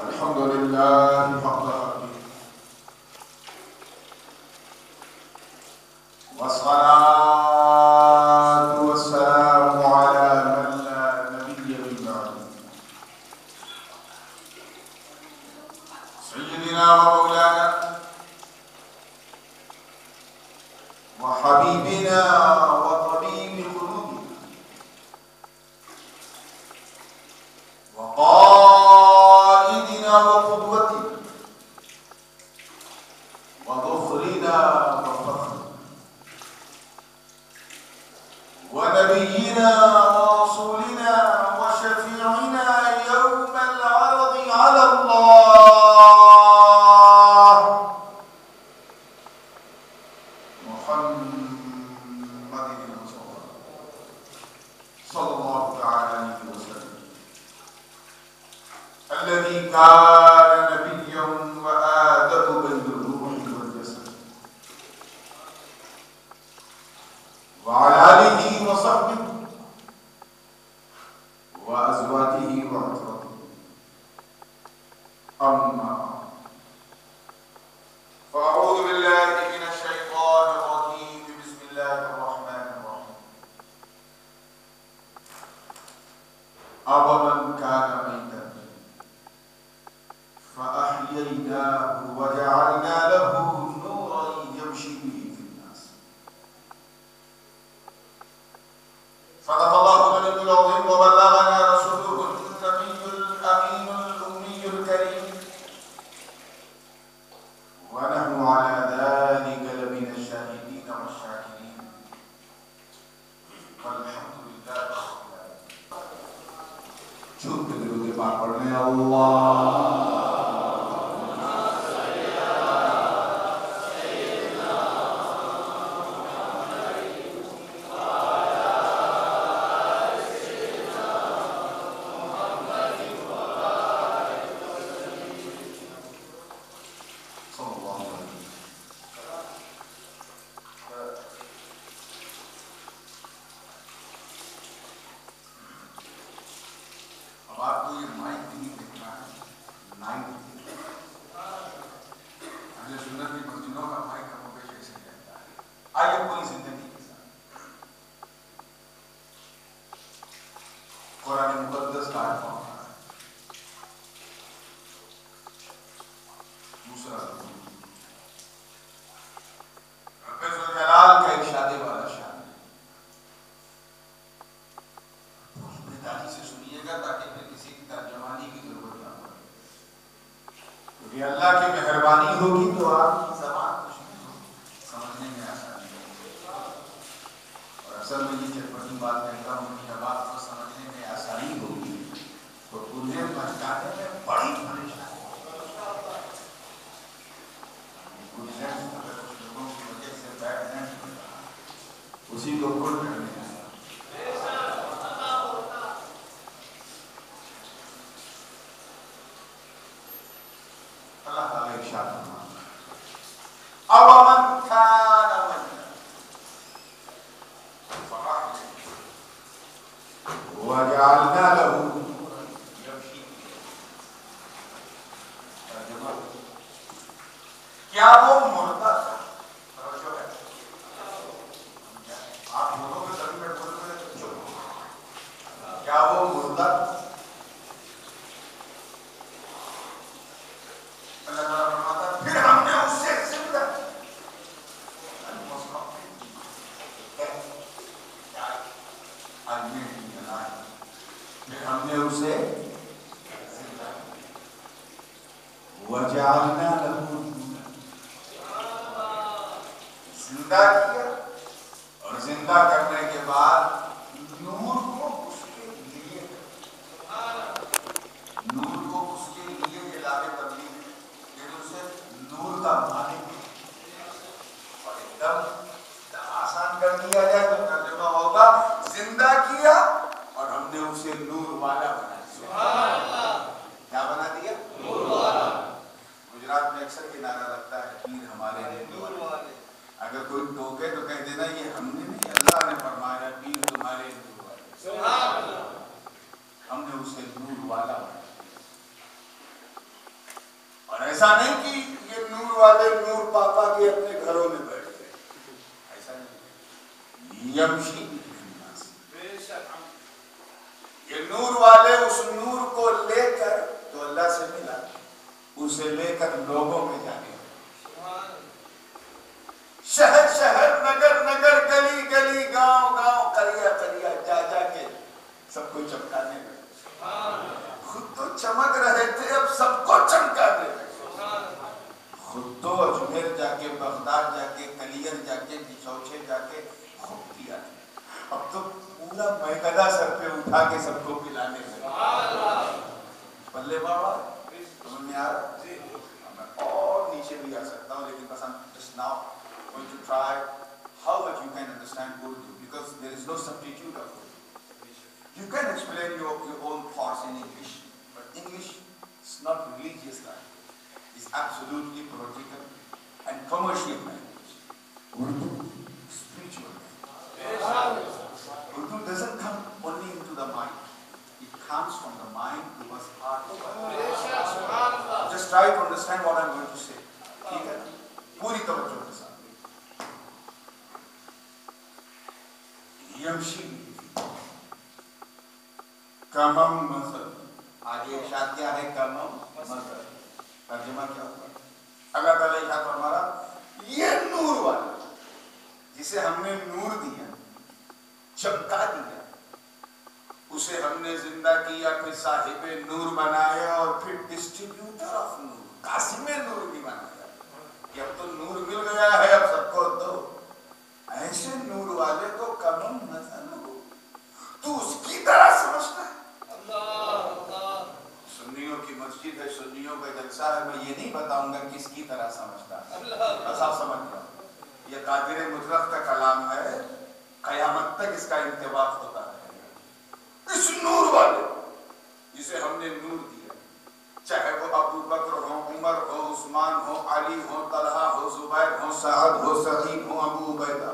الحمد لله حق حقه والصلاة والسلام على من لا نبي من بعده سيدنا ومولانا وحبيبنا وطبيب قلوبنا وقائدنا وقدوتنا وظفرنا وفخرنا ونبينا ورسولنا وشفيعنا يوم العرض على الله محمد المصطفى صلى الله تعالى عليه وسلم الذي كان نبيا وآدم بين الروح والجسد وعلى آله وصحبه وأزواجه وعترته أما فأعوذ بالله من الشيطان الرجيم بسم الله الرحمن الرحيم أَوَمَنْ كَانَ مَيْتًا فَأَحْيَيْنَاهُ وَجَعَلْنَا لَهُ نُورًا يَمْشِي بِهِ فِي النَّاسِ صدق الله العلي العظيم وبلغنا رسوله النبي الأمين الأمي الكريم ونحن على ذلك لمن الشاهدين والشاكرين والحمد لله رب العالمين. چھوٹ کے درود پاک پڑھنے اللہ اور ایسا نہیں کہ یہ نور والے نور پاپا کے اپنے گھروں میں بیٹھ گئے، ایسا نہیں، یمشی بالناس، یہ نور والے اس نور کو لے کر جو اللہ سے ملا اسے لے کر لوگوں میں جانے، شہر شہر، نگر نگر، گلی گلی، گاؤں گاؤں، قریہ قریہ جا جا کے سب کو چمکانے لگے، خود تو چمک رہے تھے اب سب کو چمکانے لگے، خود تو اجمیر جا کے، بغداد جا کے، کلیئر جا کے، بچوچے جا کے خوب کیا، اب تو پورا میکدہ سر پہ اٹھا کے سب کو پلانے لگے، بلے بابا سمجھ میں آ رہا؟ میں اور نیچے بھی آ سکتا ہوں لیکن بس I'm just now going to try how much you can understand Urdu because there is no substitute of Urdu. You can explain your own thoughts in English, but English is not religious language. It's absolutely political and commercial language. Urdu is spiritual language. Urdu doesn't come only into the mind. It comes from the mind towards heart. Just try to understand what I'm going to say. ٹھیک ہے؟ پوری توجہ کے ساتھ. یمشی کمم مثل، آگے ارشاد کیا ہے؟ کمم مثل، ترجمہ کیا ہوگا؟ اللہ تعالیٰ ارشاد فرما رہا یہ نور والا جسے ہم نے نور دیا، چمکا دیا، اسے ہم نے زندہ کیا، پھر صاحب نور بنایا اور پھر ڈسٹریبیوٹر آف نور، قاسم نور بھی بنایا کہ اب تو نور مل گیا ہے اب سب کو دو. ایسے نور والے کو کمم مثل ہو، تو اس کی طرح سمجھتا ہے. سنیوں کی مسجد ہے، سنیوں کا جلسہ ہے، میں یہ نہیں بتاؤں گا کس کی طرح سمجھتا ہے، بس آپ سمجھ جاؤ یہ قادر مطلق کا کلام ہے، قیامت تک اس کا انطباق ہوتا رہے گا. اس نور والے جسے ہم نے نور دیا، چاہے وہ ابو بکر ہو، عمر ہو، عثمان ہو، علی ہو، طلحہ ہو، زبیر ہو، سعد ہو، سعید ہو، ابو عبیدہ،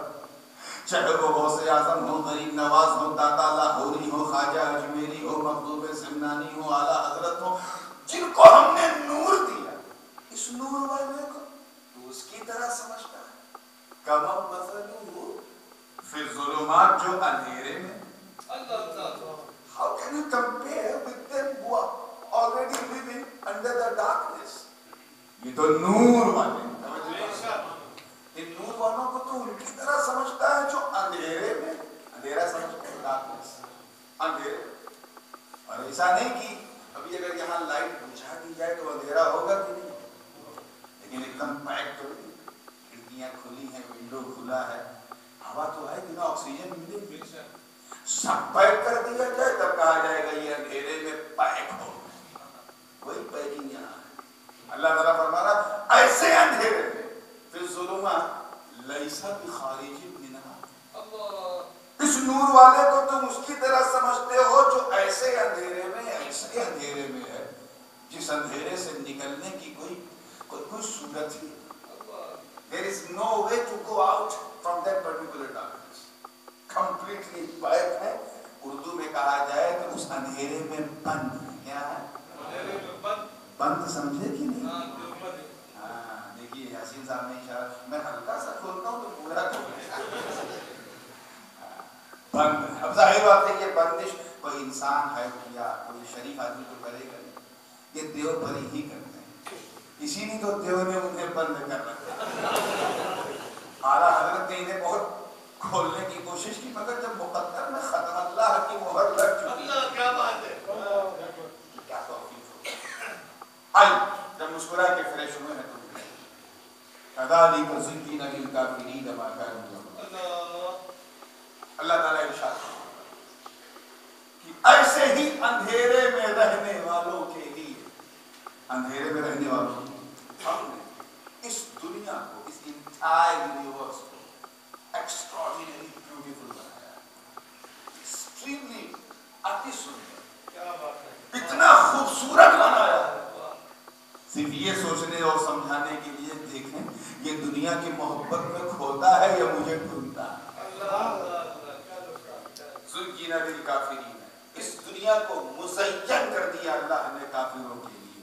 چاہے وہ غوث اعظم ہو، غریب نواز ہو، داتا لاہوری ہو، خواجہ اجمیری ہو، مخدوم سمنانی ہو، اعلیٰ حضرت ہو، جن کو ہم نے نور دیا، اس نور والے کو تو اس کی طرح سمجھتا ہے. کمم مثلہ فی الظلمات، جو اندھیرے میں. How can you compare with them who are already living under the darkness? یہ تو نور والے، ان نور والوں کو تو ان کی طرح سمجھتا ہے جو اندھیرے میں، اندھیرا سمجھتے ہیں ڈارکنس، اندھیرے. اور ایسا نہیں کہ ابھی اگر یہاں لائٹ بجھا دی جائے تو اندھیرا ہوگا کہ نہیں، لیکن ایک دم پیک تو نہیں، کھڑکیاں کھلی ہیں، ونڈو کھلا ہے، ہوا تو ہے کہ نا، آکسیجن ملے گی. سب پیک کر دیا جائے تب کہا جائے گا یہ اندھیرے میں پیک ہو. وہی پیکنگ یہاں ہے. اللہ تعالیٰ فرما رہا ایسے اندھیرے میں پھر ظلمات لیسا بخارج منہا، اس نور والے کو تم اس کی طرح سمجھتے ہو جو ایسے اندھیرے میں ہے جس اندھیرے سے نکلنے کی کوئی صورت ہی. There is no way to go out from that particular darkness. Completely پیک ہے. اردو میں کہا جائے تو اس اندھیرے میں بند ہے. کیا ہے؟ بند. سمجھے کہ نہیں؟ ہاں دیکھیے یاسین صاحب نے اشارہ، میں ہلکا سا کھولتا ہوں تو پورا بند. اب ظاہر بات ہے یہ بندش کوئی انسان ہے یا کوئی شریف آدمی تو کرے گا نہیں، یہ دیو پری ہی کرتے ہیں، اسی لیے تو دیو نے انہیں بند کر رکھا. اعلیٰ حضرت نے انہیں بہت کھولنے کی کوشش کی، مگر جب مقدر میں ختم اللہ کی مہر لگ چکی. کیا بات ہے، کیا توفیق. آئی جب مسکرا کے فریش ہوئے ہیں تو کذالک زین للکافرین ما کانوا یعملون. اللہ تعالیٰ ارشاد کہ ایسے ہی اندھیرے میں رہنے والوں کے لیے، اندھیرے میں رہنے والوں کے لیے ہم نے اس دنیا کو، اس انٹائر یونیورس کو ایکسٹراڈینری بیوٹیفل بنایا، ایکسٹریملی اتی سندر، اتنا خوبصورت بنایا. صرف یہ سوچنے اور سمجھانے کے لیے دیکھیں یہ دنیا کی محبت میں کھوتا ہے یا مجھے ڈھونڈتا ہے. زین للکافرین، اس دنیا کو مزین کر دیا اللہ نے کافروں کے لیے،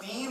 3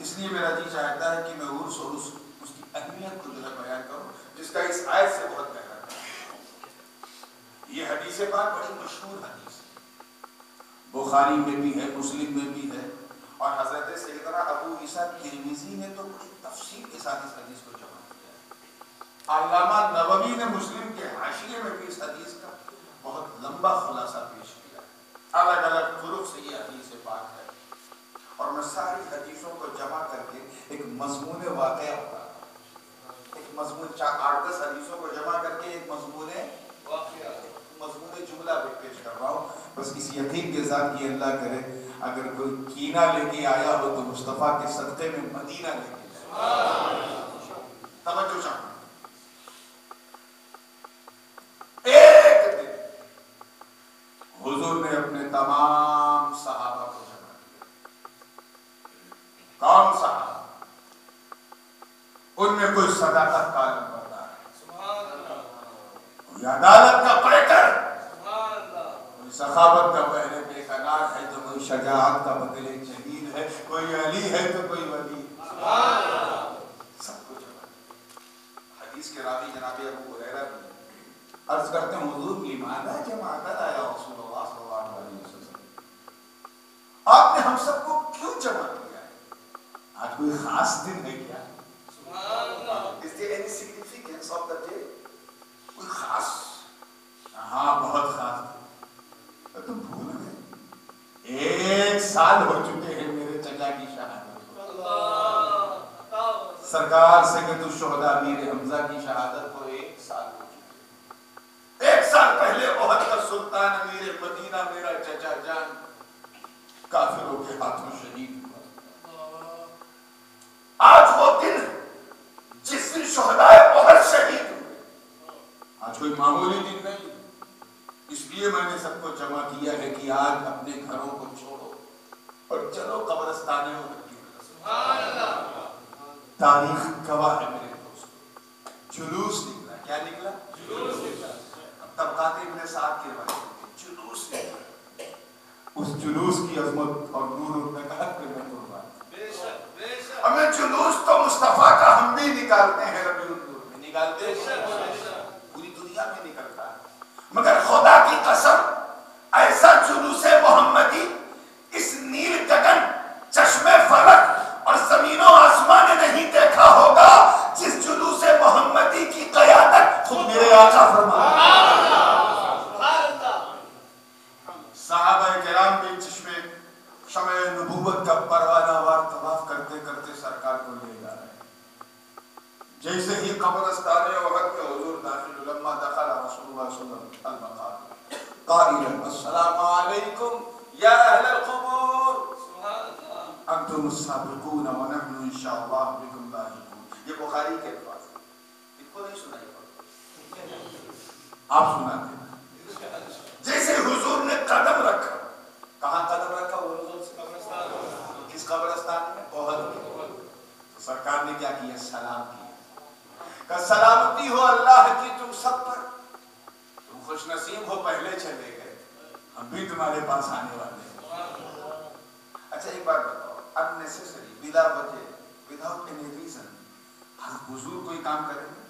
اس لیے میرا جی چاہتا ہے کہ میں عرس اور اس کی اہمیت کو جو ہے بیان کروں، جس کا اس آیت سے بہت گہرا ہے۔ یہ حدیث پاک بڑی مشہور حدیث ہے، بخاری میں بھی ہے، مسلم میں بھی ہے، اور حضرت سیدنا ابو عیسیٰ ترمذی نے تو بڑی تفصیل کے ساتھ اس حدیث کو جمع کیا ہے۔ علامہ نووی نے مسلم کے حاشیے میں بھی اس حدیث کا بہت لمبا خلاصہ پیش کیا ہے۔ الگ الگ طرق سے یہ حدیث پاک ہے، اور میں ساری حدیثوں کو جمع کر کے ایک مضمون واقعہ ہوتا ہے، ایک مضمون 8-10 حدیثوں کو جمع کر کے ایک مضمون واقعہ، مضمون جملہ بھی پیش کر رہا ہوں، بس اس یقین کے ساتھ کہ اللہ کرے اگر کوئی کینہ لے کے آیا ہو تو مصطفیٰ کے صدقے میں مدینہ لے کے آیا۔ توجہ چاہوں، ایک دن حضور نے اپنے تمام صحابہ کو جمع کیا۔ کون صحابہ؟ ان میں کوئی صداقت کا علم بردار ہے، کوئی عدالت کا پیکر، کوئی سخاوت کا پہلے بے قرار ہے تو کوئی شجاعت کا بدلے شہید ہے، کوئی علی ہے تو کوئی ولی، سب کچھ ہے۔ حدیث کے راوی جناب ابو ہریرہ بھی عرض کرتے ہیں حضور لماذا جمعتنا یا رسول اللہ صلی اللہ علیہ وسلم، آپ نے ہم سب کو کیوں جمع کیا ہے؟ آج کوئی خاص دن ہے کیا؟ Is there any significance of the day؟ کوئی خاص؟ ہاں بہت خاص دن، تم بھول گئے 1 سال ہو چکے ہیں میرے چچا کی شہادت کو، سرکار سید الشہداء امیر حمزہ کی شہادت کو 1 سال ہو چکے ہیں۔ 1 سال پہلے احد کا سلطان امیر مدینہ میرا چچا جان کافروں کے ہاتھوں شہید ہوا۔ آج وہ دن جس دن شہدائے احد شہید ہوئے، آج کوئی معمولی دن نہیں، اس لیے میں نے سب کو جمع کیا ہے کہ آج اپنے گھروں کو چھوڑو اور چلو قبرستان احد کی طرف۔ تاریخ گواہ ہے میرے دوست، جلوس نکلا، کیا نکلا؟ جلوس نکلا۔ طبقات ابن سعد کی روایت، جلوس نکلا، اس جلوس کی عظمت اور نور و نکات پہ میں قربان۔ ہمیں جلوس تو مصطفیٰ کا ہم بھی نکالتے ہیں، ربیع النور میں نکالتے ہیں، پوری دنیا میں نکلتا ہے، مگر خدا کی قسم ایسا جلوس محمدی اس نیل گگن چشم فلک اور زمین و آسمان نے نہیں دیکھا ہوگا جس جلوس محمدی کی قیادت خود میرے آقا فرمایا۔ صحابہ کرام بھی چشم شمع نبوت کا پروانہ وار طواف کرتے کرتے سرکار کو لے جا رہے ہیں۔ جیسے ہی قبرستان احد میں حضور داخل، لما دخل رسول اللہ صلی اللہ علیہ وسلم المقام قائلا السلام علیکم یا اہل القبور انتم السابقون ونحن انشاءاللہ بکم لاحقون۔ یہ بخاری کے الفاظ ہیں، ان کو نہیں سنائی، آپ سناتے ہیں۔ جیسے حضور نے قدم رکھا، کہاں قدم رکھا؟ وہ حضور سے قبرستان، کس قبرستان میں؟ احد میں۔ تو سرکار نے کیا کیا؟ سلام کیا، کہ سلامتی ہو اللہ کی تم سب پر، تم خوش نصیب ہو، پہلے چلے گئے، ہم بھی تمہارے پاس آنے والے ہیں۔ اچھا ایک بات بتاؤ، unnecessary، بلا وجہ، without any reason حضور کوئی کام کریں گے؟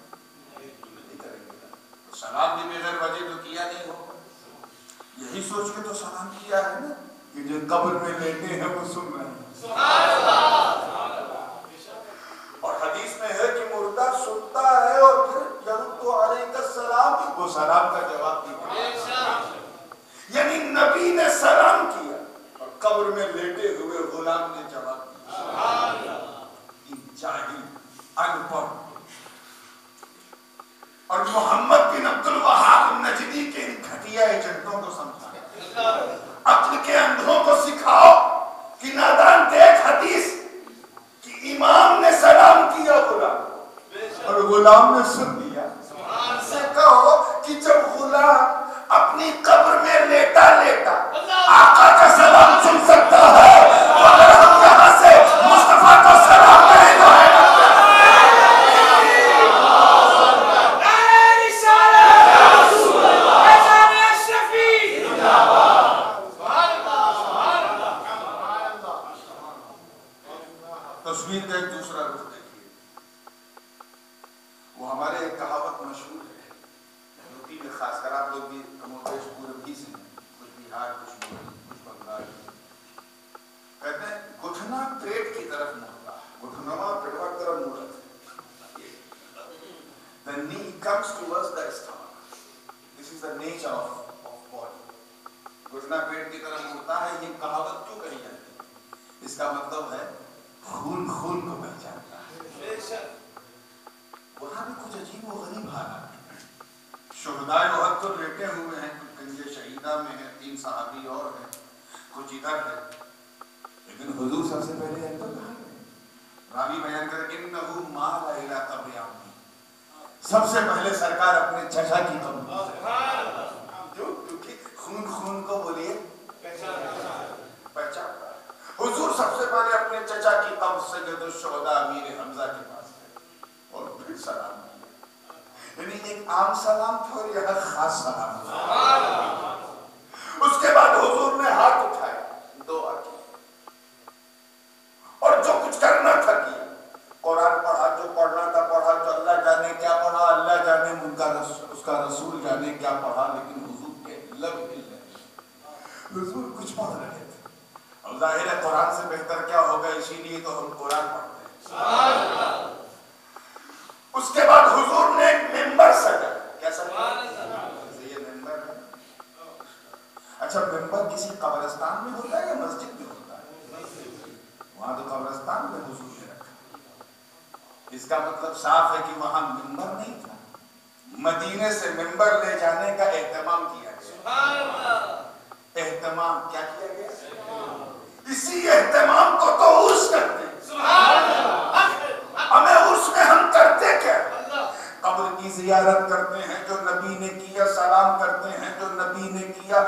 نہیں کریں گے۔ تو سلام بھی بغیر وجہ تو کیا نہیں ہوگا، یہی سوچ کے تو سلام کیا ہے نا کہ جو قبر میں لیٹے ہیں وہ سن رہے ہیں۔ اور حدیث میں ہے کہ مردہ سنتا ہے اور پھر یرد علیک السلام، وہ سلام کا جواب دیتا، یعنی نبی نے سلام کیا اور قبر میں لیٹے ہوئے غلام نے جواب دیا۔ جاہل، ان پڑھ، اور محمد بن عبد الوہاب نجدی کے ان گھٹیا ایجنٹوں کو سمجھایا، عقل کے اندھوں کو سکھاؤ کہ نادان دیکھ حدیث کہ امام نے سلام کیا غلام اور غلام نے سن لیا۔ سے کہو کہ جب غلام اپنی قبر میں لیٹا لیٹا آقا کا سلام سن سکتا ہے تو اگر ہم یہاں سے مصطفیٰ کو سلام کریں تو ہے تصویر کا ایک دوسرا رخ دیکھیے. وہ ہمارے ایک کہاوت مشہور ہے یوپی میں، خاص کر آپ لوگ بھی کم و بیش پورب ہی سے، کچھ بہار، کچھ مودی، کچھ بنگال. کہتے ہیں گھٹنا پیٹ کی طرف مڑتا ہے، گھٹنوا پیٹوا کی طرف مڑتا ہے. The knee comes towards the stomach. This is the nature of body. گھٹنا پیٹ کی طرف مڑتا ہے. یہ کہاوت کیوں کہی جاتی ہے؟ اس کا مطلب ہے خون خون کو پہچانتا ہے. وہاں بھی کچھ عجیب و غریب حالات. شہدائے احد تو لیٹے ہوئے ہیں، کچھ گنج شہیدہ میں ہیں، 3 صحابی اور ہیں، کچھ ادھر ہے. لیکن حضور سب سے پہلے انتر کہاں گئے؟ راوی بیان کرتے ہیں انہو مال الى قبر عمی. سب سے پہلے سرکار اپنے چچا کی قبر، کیونکہ خون خون کو بولیے پہچانتا ہے. حضور سب سے پہلے اپنے چچا کی قبر سید الشہداء امیر حمزہ کے پاس گئے اور پھر سلام کیا. یعنی ایک عام سلام تھا اور یہ خاص سلام تھا. اس کے بعد حضور نے ہاتھ اٹھائے، دعا کی اور جو کچھ کرنا تھا کیا. قرآن پڑھا، جو پڑھنا تھا پڑھا، جو اللہ جانے کیا پڑھا، اللہ جانے اس کا رسول جانے کیا پڑھا. لیکن حضور کے لب ہل رہے، حضور کچھ پڑھ رہے تھے. اور ظاہر ہے قرآن سے بہتر کیا ہوگا، اسی لیے تو ہم قرآن پڑھتے ہیں. اس کے بعد حضور نے ایک ممبر سجا. کیا سجا؟ یہ ممبر ہے. اچھا، ممبر کسی قبرستان میں ہوتا ہے یا مسجد میں ہوتا ہے؟ وہاں تو قبرستان میں حضور نے رکھا. اس کا مطلب صاف ہے کہ وہاں ممبر نہیں تھا. مدینے سے ممبر لے جانے کا اہتمام کیا گیا. اہتمام کیا کیا گیا؟ اسی اہتمام کو تو عرس کرتے ہیں. ہمیں عرس میں ہم کرتے کیا؟ قبر کی زیارت کرتے ہیں جو نبی نے کیا، سلام کرتے ہیں جو نبی نے کیا،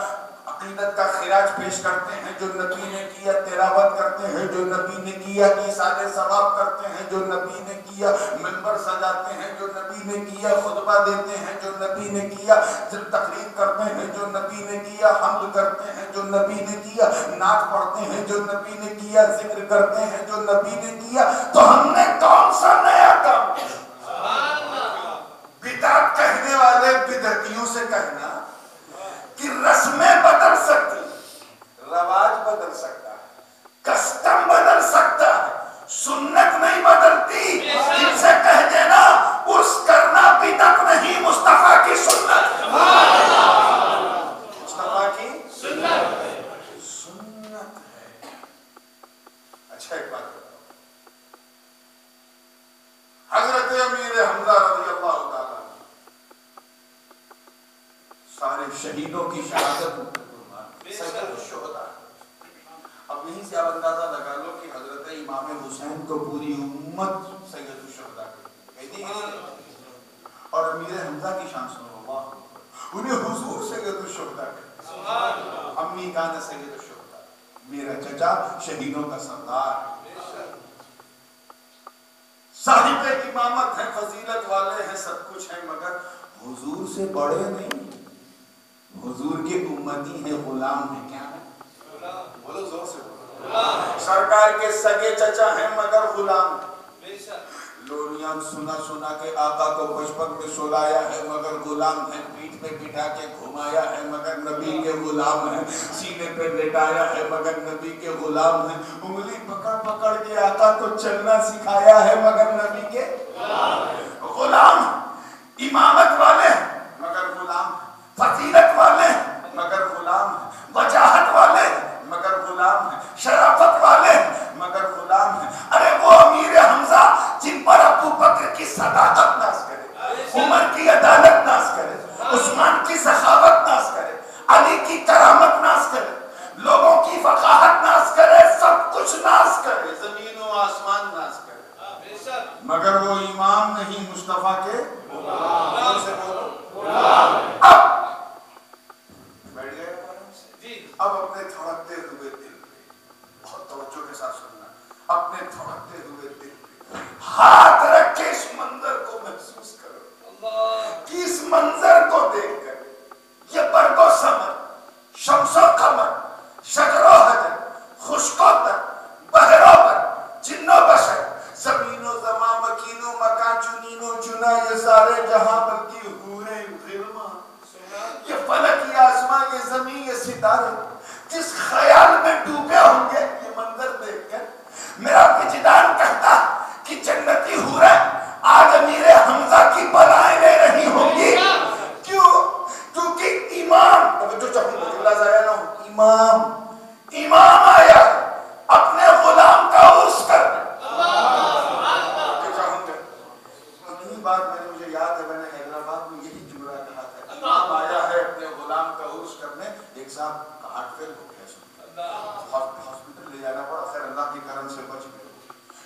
عقیدت کا خراج پیش کرتے ہیں جو نبی نے کیا، تلاوت کرتے ہیں جو نبی نے کیا، ایصال ثواب کرتے ہیں جو نبی نے کیا، منبر سجاتے ہیں جو نبی نے کیا، خطبہ دیتے ہیں جو نبی نے کیا، تقریر کرتے ہیں جو نبی نے کیا، حمد کرتے ہیں جو نبی نے کیا، نعت پڑھتے ہیں جو نبی نے کیا، ذکر کرتے ہیں جو نبی نے کیا. تو ہم نے کون سا نیا کام کیا؟ بدعت کہنے والے بدعتیوں سے کہنا کہ رسمیں بدل سکتی، رواج بدل سکتا ہے، کسٹم بدل سکتا ہے، سنت نہیں بدلتی. ان سے کہہ دینا عرس کرنا بدعت نہیں، مصطفیٰ کی سنت. مصطفیٰ کی سنت ہے. اچھا، ایک بات بتاؤ، حضرت امیر حمزہ رضی اللہ تعالیٰ سارے شہیدوں کی شہادت سید الشہداء. اب یہیں سے آپ اندازہ لگا لو کہ حضرت امام حسین کو پوری امت سید الشہداء کہتی ہے. اور امیر حمزہ کی شان سنو، اللہ، انہیں حضور سید الشہداء کہتے ہیں. امی کان سید الشہداء، میرا چچا شہیدوں کا سردار. صاحب امامت ہیں، فضیلت والے ہیں، سب کچھ ہیں، مگر حضور سے بڑے نہیں. حضور کے امتی ہیں، غلام ہیں. کیا ہے؟ بولو زور سے بولو. سرکار کے سگے چچا ہیں مگر غلام ہیں. لوریاں سنا سنا کے آقا کو بچپن میں سلایا ہے مگر غلام ہیں. پیٹھ پہ بٹھا کے گھمایا ہے مگر نبی کے غلام ہیں. سینے پہ لٹایا ہے مگر نبی کے غلام ہیں. انگلی پکڑ پکڑ کے آقا کو چلنا سکھایا ہے مگر نبی کے غلام. امامت والے مگر غلام، فضیلت والے مگر غلام ہیں، وجاہت والے مگر غلام ہیں، شرافت والے مگر غلام ہیں. ارے وہ امیر حمزہ جن پر ابو بکر کی صداقت ناز کرے، عمر کی عدالت ناز کرے، عثمان کی سخاوت ناز کرے، علی کی کرامت ناز کرے، لوگوں کی فقاہت ناز کرے، سب کچھ ناز کرے، زمین و آسمان ناز کرے، مگر وہ امام نہیں، مصطفیٰ کے غلام. سے بولو غلام. اب بیٹھ گئے جی. اب اپنے تھڑکتے ہوئے دل پہ بہت توجہ کے ساتھ سننا، اپنے تھڑکتے ہوئے دل پہ ہاتھ رکھ کے اس منظر کو محسوس کرو کہ اس منظر کو دیکھ کر یہ برگ و ثمر، شمس و قمر، شجر و حجر، خشک و تر، بحر و بر، جن و بشر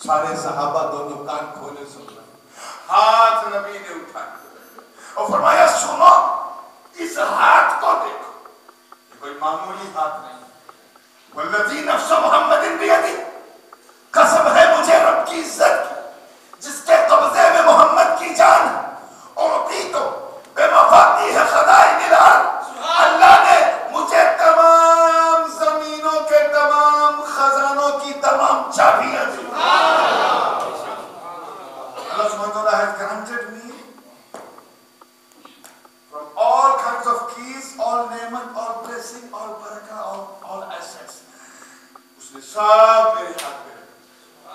سارے صحابہ دونوں کان کھولے سن رہے، ہاتھ نبی نے اٹھایا اور فرمایا سنو اس ہاتھ کو دیکھو، یہ کوئی معمولی ہاتھ نہیں، والذی نفس محمد بیدہ، قسم ہے مجھے رب کی عزت کی جس کے قبضے میں محمد کی جان ہے، اعطیت بمفاتیح خزائن الارض، اللہ نے مجھے تمام زمینوں کے تمام خزانوں کی تمام چابیاں دی. Allah subhanahu wa ta'ala has granted me from all kinds of keys, all neamat, all blessing, all barakah, all assets. اس نے سب میرے ہاتھ پہ رکھا،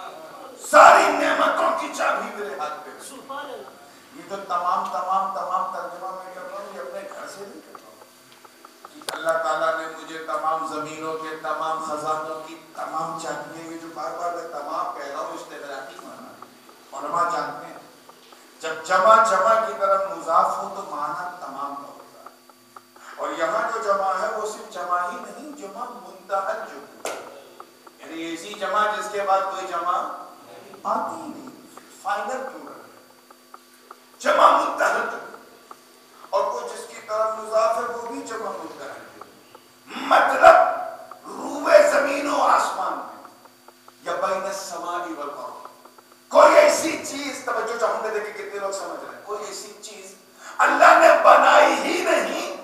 ساری نعمتوں کی چابی میرے ہاتھ پہ رکھی. یہ تو تمام ترجمہ میں کر رہا ہوں، یہ اپنے گھر سے نہیں کر رہا ہوں کہ اللہ تعالیٰ نے مجھے تمام زمینوں کے تمام خزانوں کی تمام چابیاں، یہ جو بار بار میں تمام کہہ رہا ہوں استغراقی معنی علماء جانتے ہیں جب جمع کی طرف مضاف ہو تو معنی تمام کا ہوتا ہے، اور یہاں جو جمع ہے وہ صرف جمع ہی نہیں، جمع منتہا جو، یعنی ایسی جمع جس کے بعد کوئی جمع آتی ہی نہیں، فائنل پلورل جمع متحد، اور کوئی جس کی طرف مضاف ہے وہ بھی جمع متحد. مطلب روئے زمین و آسمان میں یا بین السماء والارض کوئی ایسی چیز، توجہ چاہوں گا دیکھیں کتنے لوگ سمجھ رہے ہیں، کوئی ایسی چیز اللہ نے بنائی ہی نہیں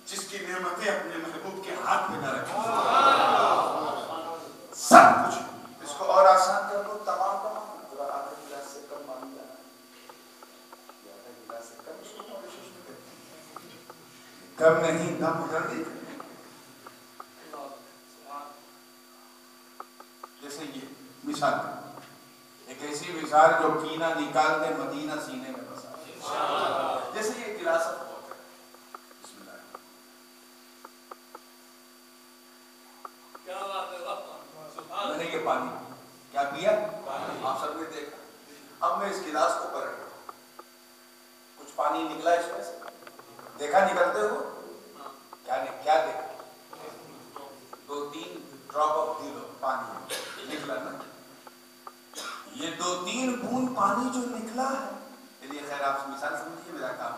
جس کی نعمتیں اپنے محبوب کے ہاتھ میں نہ رکھی. سب کچھ اس کو اور آسان کر دو، تمام آدھا گلاس سے کم پانی لانا، آدھا گلاس سے کم، اس کو کوشش نہیں کرتے، کم نہیں کم جلدی. جیسے یہ مثال ایک ایسی مثال جو کینہ نکال دے مدینہ سینے میں بسا، جیسے یہ گلاس اب ہوتا ہے، بسم اللہ، میں نے یہ پانی کیا پیا، آپ سب نے دیکھا. اب میں اس گلاس کو پلٹ رہا ہوں، کچھ پانی نکلا اس میں سے، دیکھا نکلتے ہو کیا دیکھا، 2-3 ڈراپ آف دلو پانی نکلا نا. یہ 2-3 بوند پانی جو نکلا ہے، چلیے خیر آپ مثال سمجھیے میرا کام،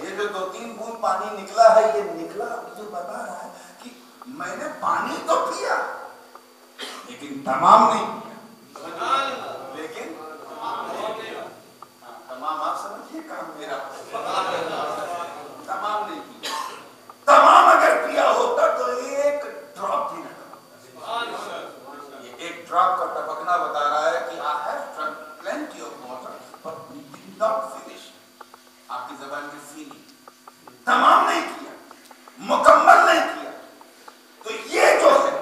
یہ جو 2-3 بوند پانی نکلا ہے، یہ نکلا مجھے بتا رہا ہے کہ میں نے پانی تو پیا لیکن تمام نہیں پیا، لیکن تمام آپ سمجھیے کام میرا، تمام نہیں پیا. تمام اگر پیا ہوتا تو ایک ڈراپ بھی نہ ہوتا. یہ ایک ڈراپ کا ٹپکنا بتا رہا ہے کہ I have drunk plenty of water but did not finish. آپ کی زبان کی فیلنگ تمام نہیں کیا، مکمل نہیں کیا. تو یہ جو ہے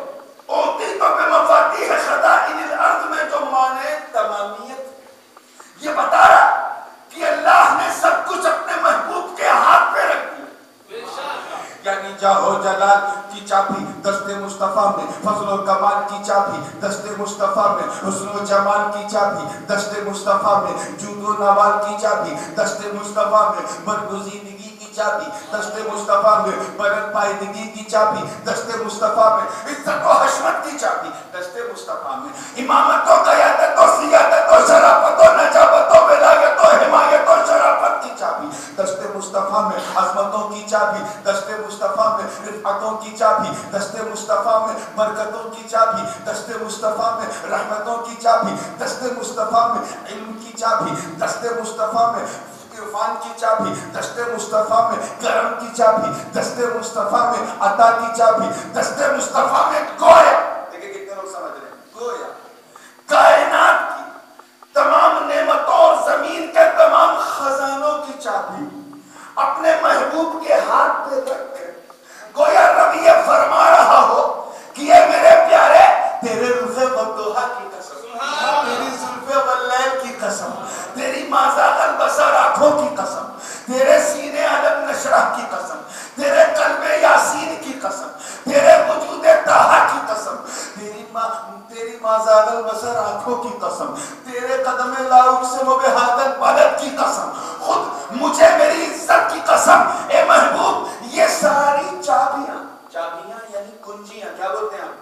اوتیت بمفاتیح خزائن الارض میں جو معنی تمامیت، یہ بتا رہا کہ اللہ نے سب کچھ اپنے محبوب کے ہاتھ پہ رکھ دیا. یعنی جاہو جلال کی چابی دست مصطفیٰ میں، فضل و کمال کی چابی دست مصطفیٰ میں، حسن و جمال کی چابی دست مصطفیٰ میں، جود و نوال کی چابی دست مصطفیٰ میں، برگزیدگی کی چابی دست مصطفیٰ میں، برن پائیدگی کی چابی دست مصطفیٰ میں، عزت و حشمت کی چابی دست مصطفیٰ میں، امامت و قیادت و سیادت و شرافت و نجابت و ولایت و حمایت و شرافت کی چابی دست مصطفیٰ میں، عظمتوں کی چابی دست مصطفیٰ میں، رفعتوں کی چابی دست مصطفیٰ میں، برکتوں کی چابی دست مصطفیٰ میں، رحمتوں کی چابی دست مصطفیٰ میں، علم کی چابی دست مصطفیٰ میں، عرفان کی چابی دست مصطفیٰ میں، کرم کی چابی دست مصطفیٰ میں، عطا کی چابی دست مصطفیٰ میں. گویا دیکھیں کتنے لوگ سمجھ رہے ہیں، گویا کائنات کی تمام نعمتوں اور زمین کے تمام خزانوں کی چابی اپنے محبوب کے ہاتھ پہ رکھ کر گویا رب یہ فرما رہا ہو کہ اے میرے پیارے، تیرے روح والضحیٰ کی قسم، تیری زلف واللیل کی قسم، تیری ما زاغ البصر آنکھوں کی قسم، تیرے سینے علم نشرح کی قسم، تیرے قلب یاسین کی قسم، تیرے وجود طٰہٰ کی قسم، تیری ما زاغ البصر آنکھوں کی قسم، تیرے قدم لا اقسم بہذا البلد کی قسم، خود مجھے میری عزت کی قسم، اے محبوب یہ ساری چابیاں یعنی کنجیاں، کیا بولتے ہیں آپ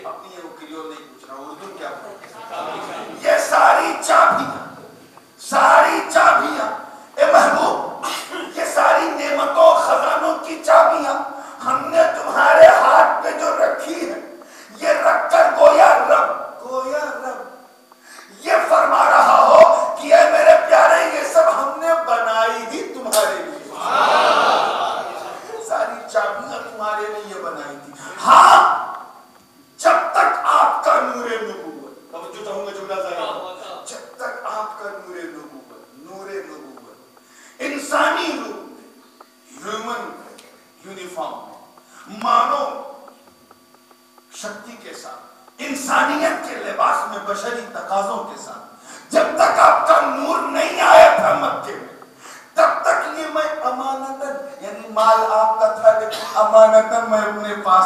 اپنی اوکلیوں شکتی کے ساتھ، انسانیت کے لباس میں، بشری تقاضوں کے ساتھ، جب تک آپ کا نور نہیں آیا تھا مکے میں، تب تک یہ میں امانتاً، یعنی مال آپ کا تھا لیکن امانتاً میں اپنے پاس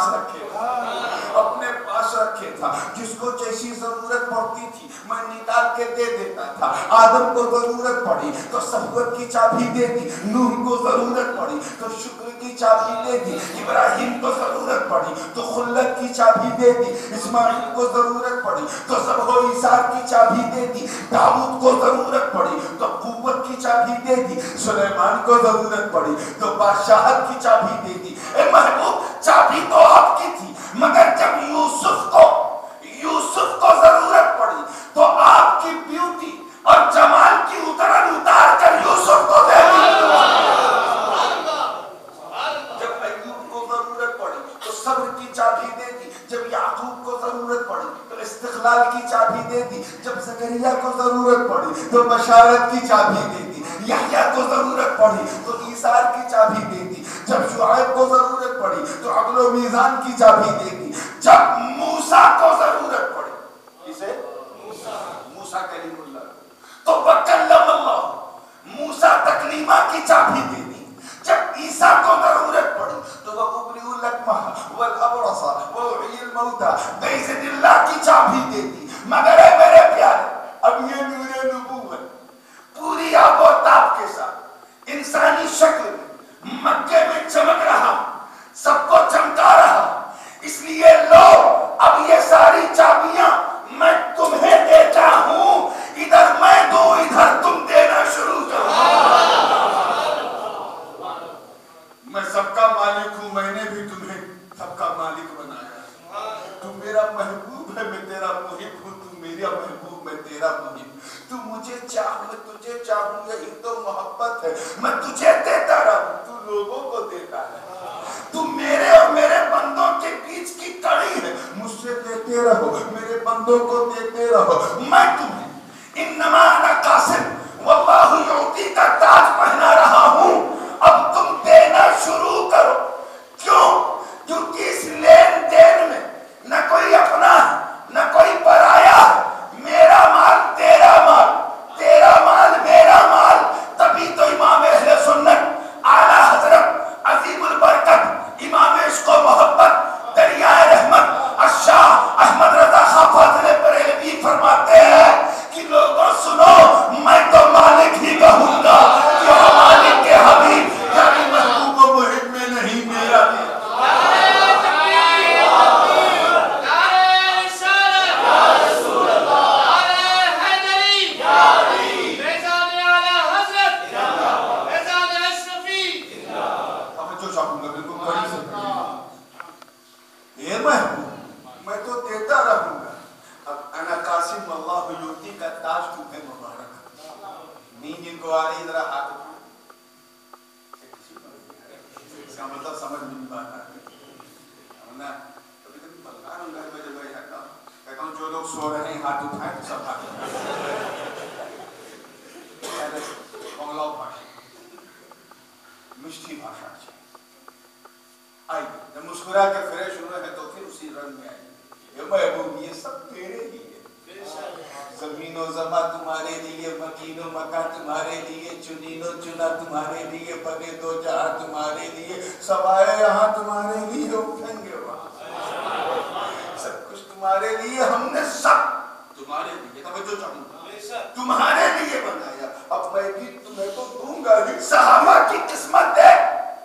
رکھے تھا، جس کو جیسی ضرورت پڑتی تھی میں نکال کے دے دیتا تھا۔ آدم کو ضرورت پڑی تو صحبت کی چابی دے دی، نوح کو ضرورت پڑی تو شکر کی چابی دے دی، ابراہیم کو ضرورت پڑی تو خلت کی چابی دے دی، اسماعیل کو ضرورت پڑی تو ذبح و ایثار کی چابی دے دی، داؤد کو ضرورت پڑی تو قوت کی چابی دے دی، سلیمان کو ضرورت پڑی تو بادشاہت کی چابی دے دی۔ اے محبوب، چابی تو آپ کی تھی، مگر جب یوسف کو ضرورت پڑی تو آپ کی بیوٹی اور جمال کی اتار کر یوسف کو دے دی۔ جب ایوب کو ضرورت پڑی تو صبر کی چابی دے دی، جب یعقوب کو ضرورت پڑی تو استقلال کی چابی دے دی، جب زکریا کو ضرورت پڑی تو بشارت کی چابی دے دی، یحییٰ کو ضرورت پڑی تو ایثار کی چابی دے دی، جب شعیب کو ضرورت پڑی تو عدل و میزان کی چابی دے دی، جب موسیٰ کو ضرورت پڑی، کسے؟ موسیٰ کلیم اللہ، تو وکلم اللہ، موسیٰ تکلیمہ کی چابی دے دی، جب عیسیٰ کو ضرورت پڑی تو وہ ابری الکمہ والابرص ووحی الموتى بیزن اللہ کی چابی دے دی۔ مگر اے میرے پیارے، اب یہ نور نبوت پوری آب و تاب کے ساتھ انسانی شکل میں مکے میں چمک رہا، سب کو چمکا رہا، اس لیے لو اب یہ ساری چابیاں میں تمہیں دیتا ہوں، ادھر میں دوں ادھر تم دینا شروع کرو۔ میں سب کا مالک ہوں، میں نے بھی تمہیں سب کا مالک بنایا، تم میرا محبوب ہے، میں تیرا محب ہوں، تم میرا محبوب، میں تیرا محب، تو مجھے چاہ، میں تجھے چاہوں، یہی تو محبت ہے، میں تجھے دیتا رہوں، تو لوگوں کو دیتا ہے، تو میرے اور میرے بندوں کے بیچ کی کڑی ہے، مجھ سے دیتے رہو، میرے بندوں کو دیتے رہو، میں تمہیں انما انا قاسم واللہ یعطی کا تاج پہنا رہا ہوں، اب تم دینا شروع کرو۔ کیوں؟ کیونکہ اس لین دین میں نہ کوئی اپنا ہے نہ کوئی پرایا ہے، میرا مال تیرا مال، تیرا مال میرا مال، تبھی تو امام اہل سنت اعلیٰ حضرت عظیم البرکت امام عشق و محبت دریائے رحمت الشاہ احمد رضا خان فاضل بریلوی فرماتے ہیں کہ لوگوں سنو، میں تو مالک ہی کہوں گا، کیوں مالک کے حبیب یعنی محبوب و محب میں نہیں، میرا دل۔ میں تو دیتا رہوں گا، اب انا قاسم اللہ یعطی کا تاج تمہیں مبارک۔ نیند جن کو آ رہی ذرا ہاتھ اس کا مطلب سمجھ نہیں پاتا ہے، کبھی کبھی بلغار ہوں گھر میں جب میں رہتا ہوں، کہتا ہوں جو لوگ سو رہے ہیں ہاتھ اٹھائیں تو سب ہاتھ بنگلاؤ بھاشا، مشٹھی بھاشا ہے، آئی جب مسکرا کے فریش ہوئے ہیں تو پھر اسی رنگ میں آئی، یہ محبوب یہ سب تیرے لیے، زمین و زماں تمہارے لیے، مکین و مکان تمہارے لیے، چنین و چنا تمہارے لیے، بنے دو جہاں تمہارے لیے، سوائے یہاں تمہارے لیے، اٹھیں گے وہاں، سب کچھ تمہارے لیے، ہم نے سب تمہارے لیے، توجہ چاہوں گا، تمہارے لیے بنایا، اب میں بھی تمہیں تو دوں گا ہی۔ صحابہ کی قسمت ہے،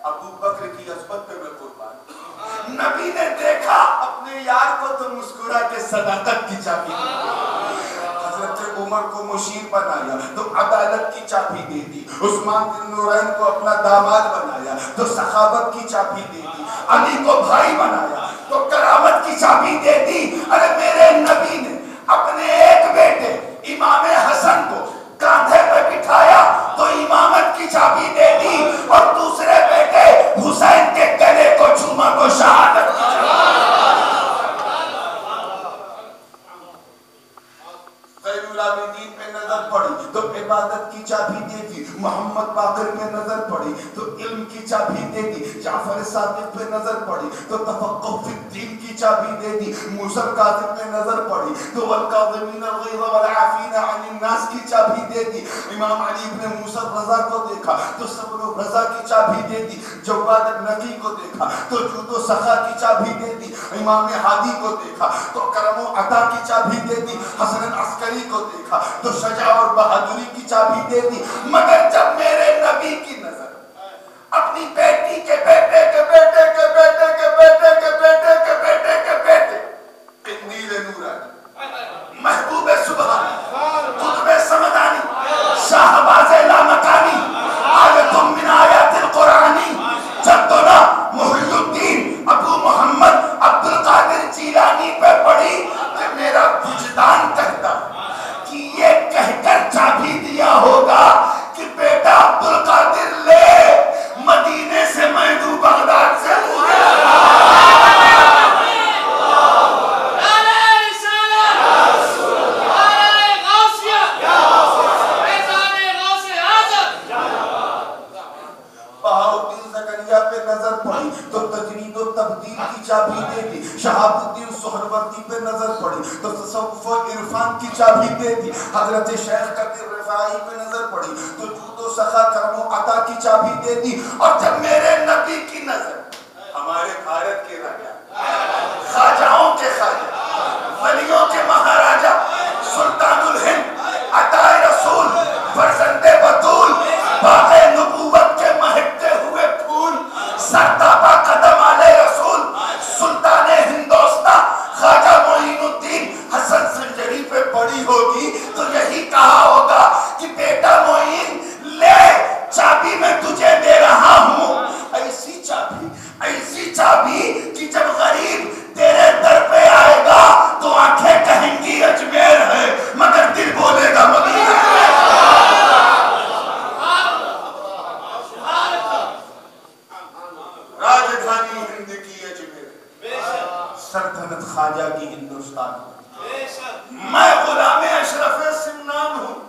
ابو بکر کی عظمت پہ میں قربان، نبی نے دیکھا اپنے یار کو تو مسکرا کے صداقت کی چابی دی، حضرت عمر کو مشیر بنایا تو عدالت کی چابی دے دی، عثمان بن نورین کو اپنا داماد بنایا تو سخاوت کی چابی دے دی، علی کو بھائی بنایا تو کرامت کی چابی دے دی۔ ارے میرے نبی نے اپنے ایک بیٹے امام حسن کو کاندھے پہ بٹھایا تو امامت کی چابی دے دی، اور دوسرے بیٹے حسین کے گلے کو چوما کو شہادت کی چابی۔ غیر العابدین پہ نظر پڑی تو عبادت کی چابی دے دی، محمد باقر پہ نظر پڑی تو علم کی چابی دے دی، جعفر صادق پہ نظر پڑی تو تفقہ فی الدین کی کی چابی دے دی. موسیٰ کاظم نے نظر پڑی تو والکاظمین الغیظ والعافین عن الناس کی چابی دے دی. امام علی ابن موسیٰ رضا کو دیکھا تو صبر و رضا کی چابی دے دی. جواد النقی کو دیکھا تو جود و سخا کی چابی دے دی. امام ہادی کو دیکھا تو کرم و عطا کی چابی دے دی. حسن عسکری کو دیکھا تو شجاع اور بہادری کی چابی دے دی. مگر جب میرے نبی کی نظر اپنی بیٹی کے بیٹے کے بیٹے کے بیٹے کے بیٹے کے بیٹے کے بیٹے کے بیٹے قندیل نورانی محبوب سبحانی قطب سمدانی شاہباز لامکانی آیت من آیات القرآنی جدنا محی الدین ابو محمد عبد القادر جیلانی پہ پڑی کہ میرا وجدان کہتا کہ یہ کہہ کر چابی دیا ہوگا کہ بیٹا عبد القادر لے مدینے سے میں دوں بغداد سے تو تجرید و تبدیل کی چابی دے دی. شہاب الدین سہروردی پہ نظر پڑی تو تصوف و عرفان کی چابی دے دی. حضرت شیخ قدیر رفاعی پہ نظر پڑی تو جود و سخا کرم و عطا کی چابی دے دی. اور جب میرے نبی کی نظر ہمارے بھارت کے راجا خواجاؤں کے خواجہ ولیوں کے مہاراجا سلطان الہند عطائے رسول فرزند بطول باغ نبوت کے مہکتے ہوئے پھول سرتابہ قدم علی رسول سلطان ہندوستان خواجہ معین الدین حسن سنجری پہ پڑی ہوگی تو یہی کہا ہوگا کہ بیٹا معین لے چابی میں تجھے دے رہا ہوں. ایسی چابی کہ جب غریب تیرے در پہ آئے گا تو آنکھیں کہیں گی اجمیر ہے مگر دل بولے گا مدینہ. راجدھانی ہند کی اجمیر سلطنت خواجہ کی ہندوستان. میں غلام اشرف سمنان ہوں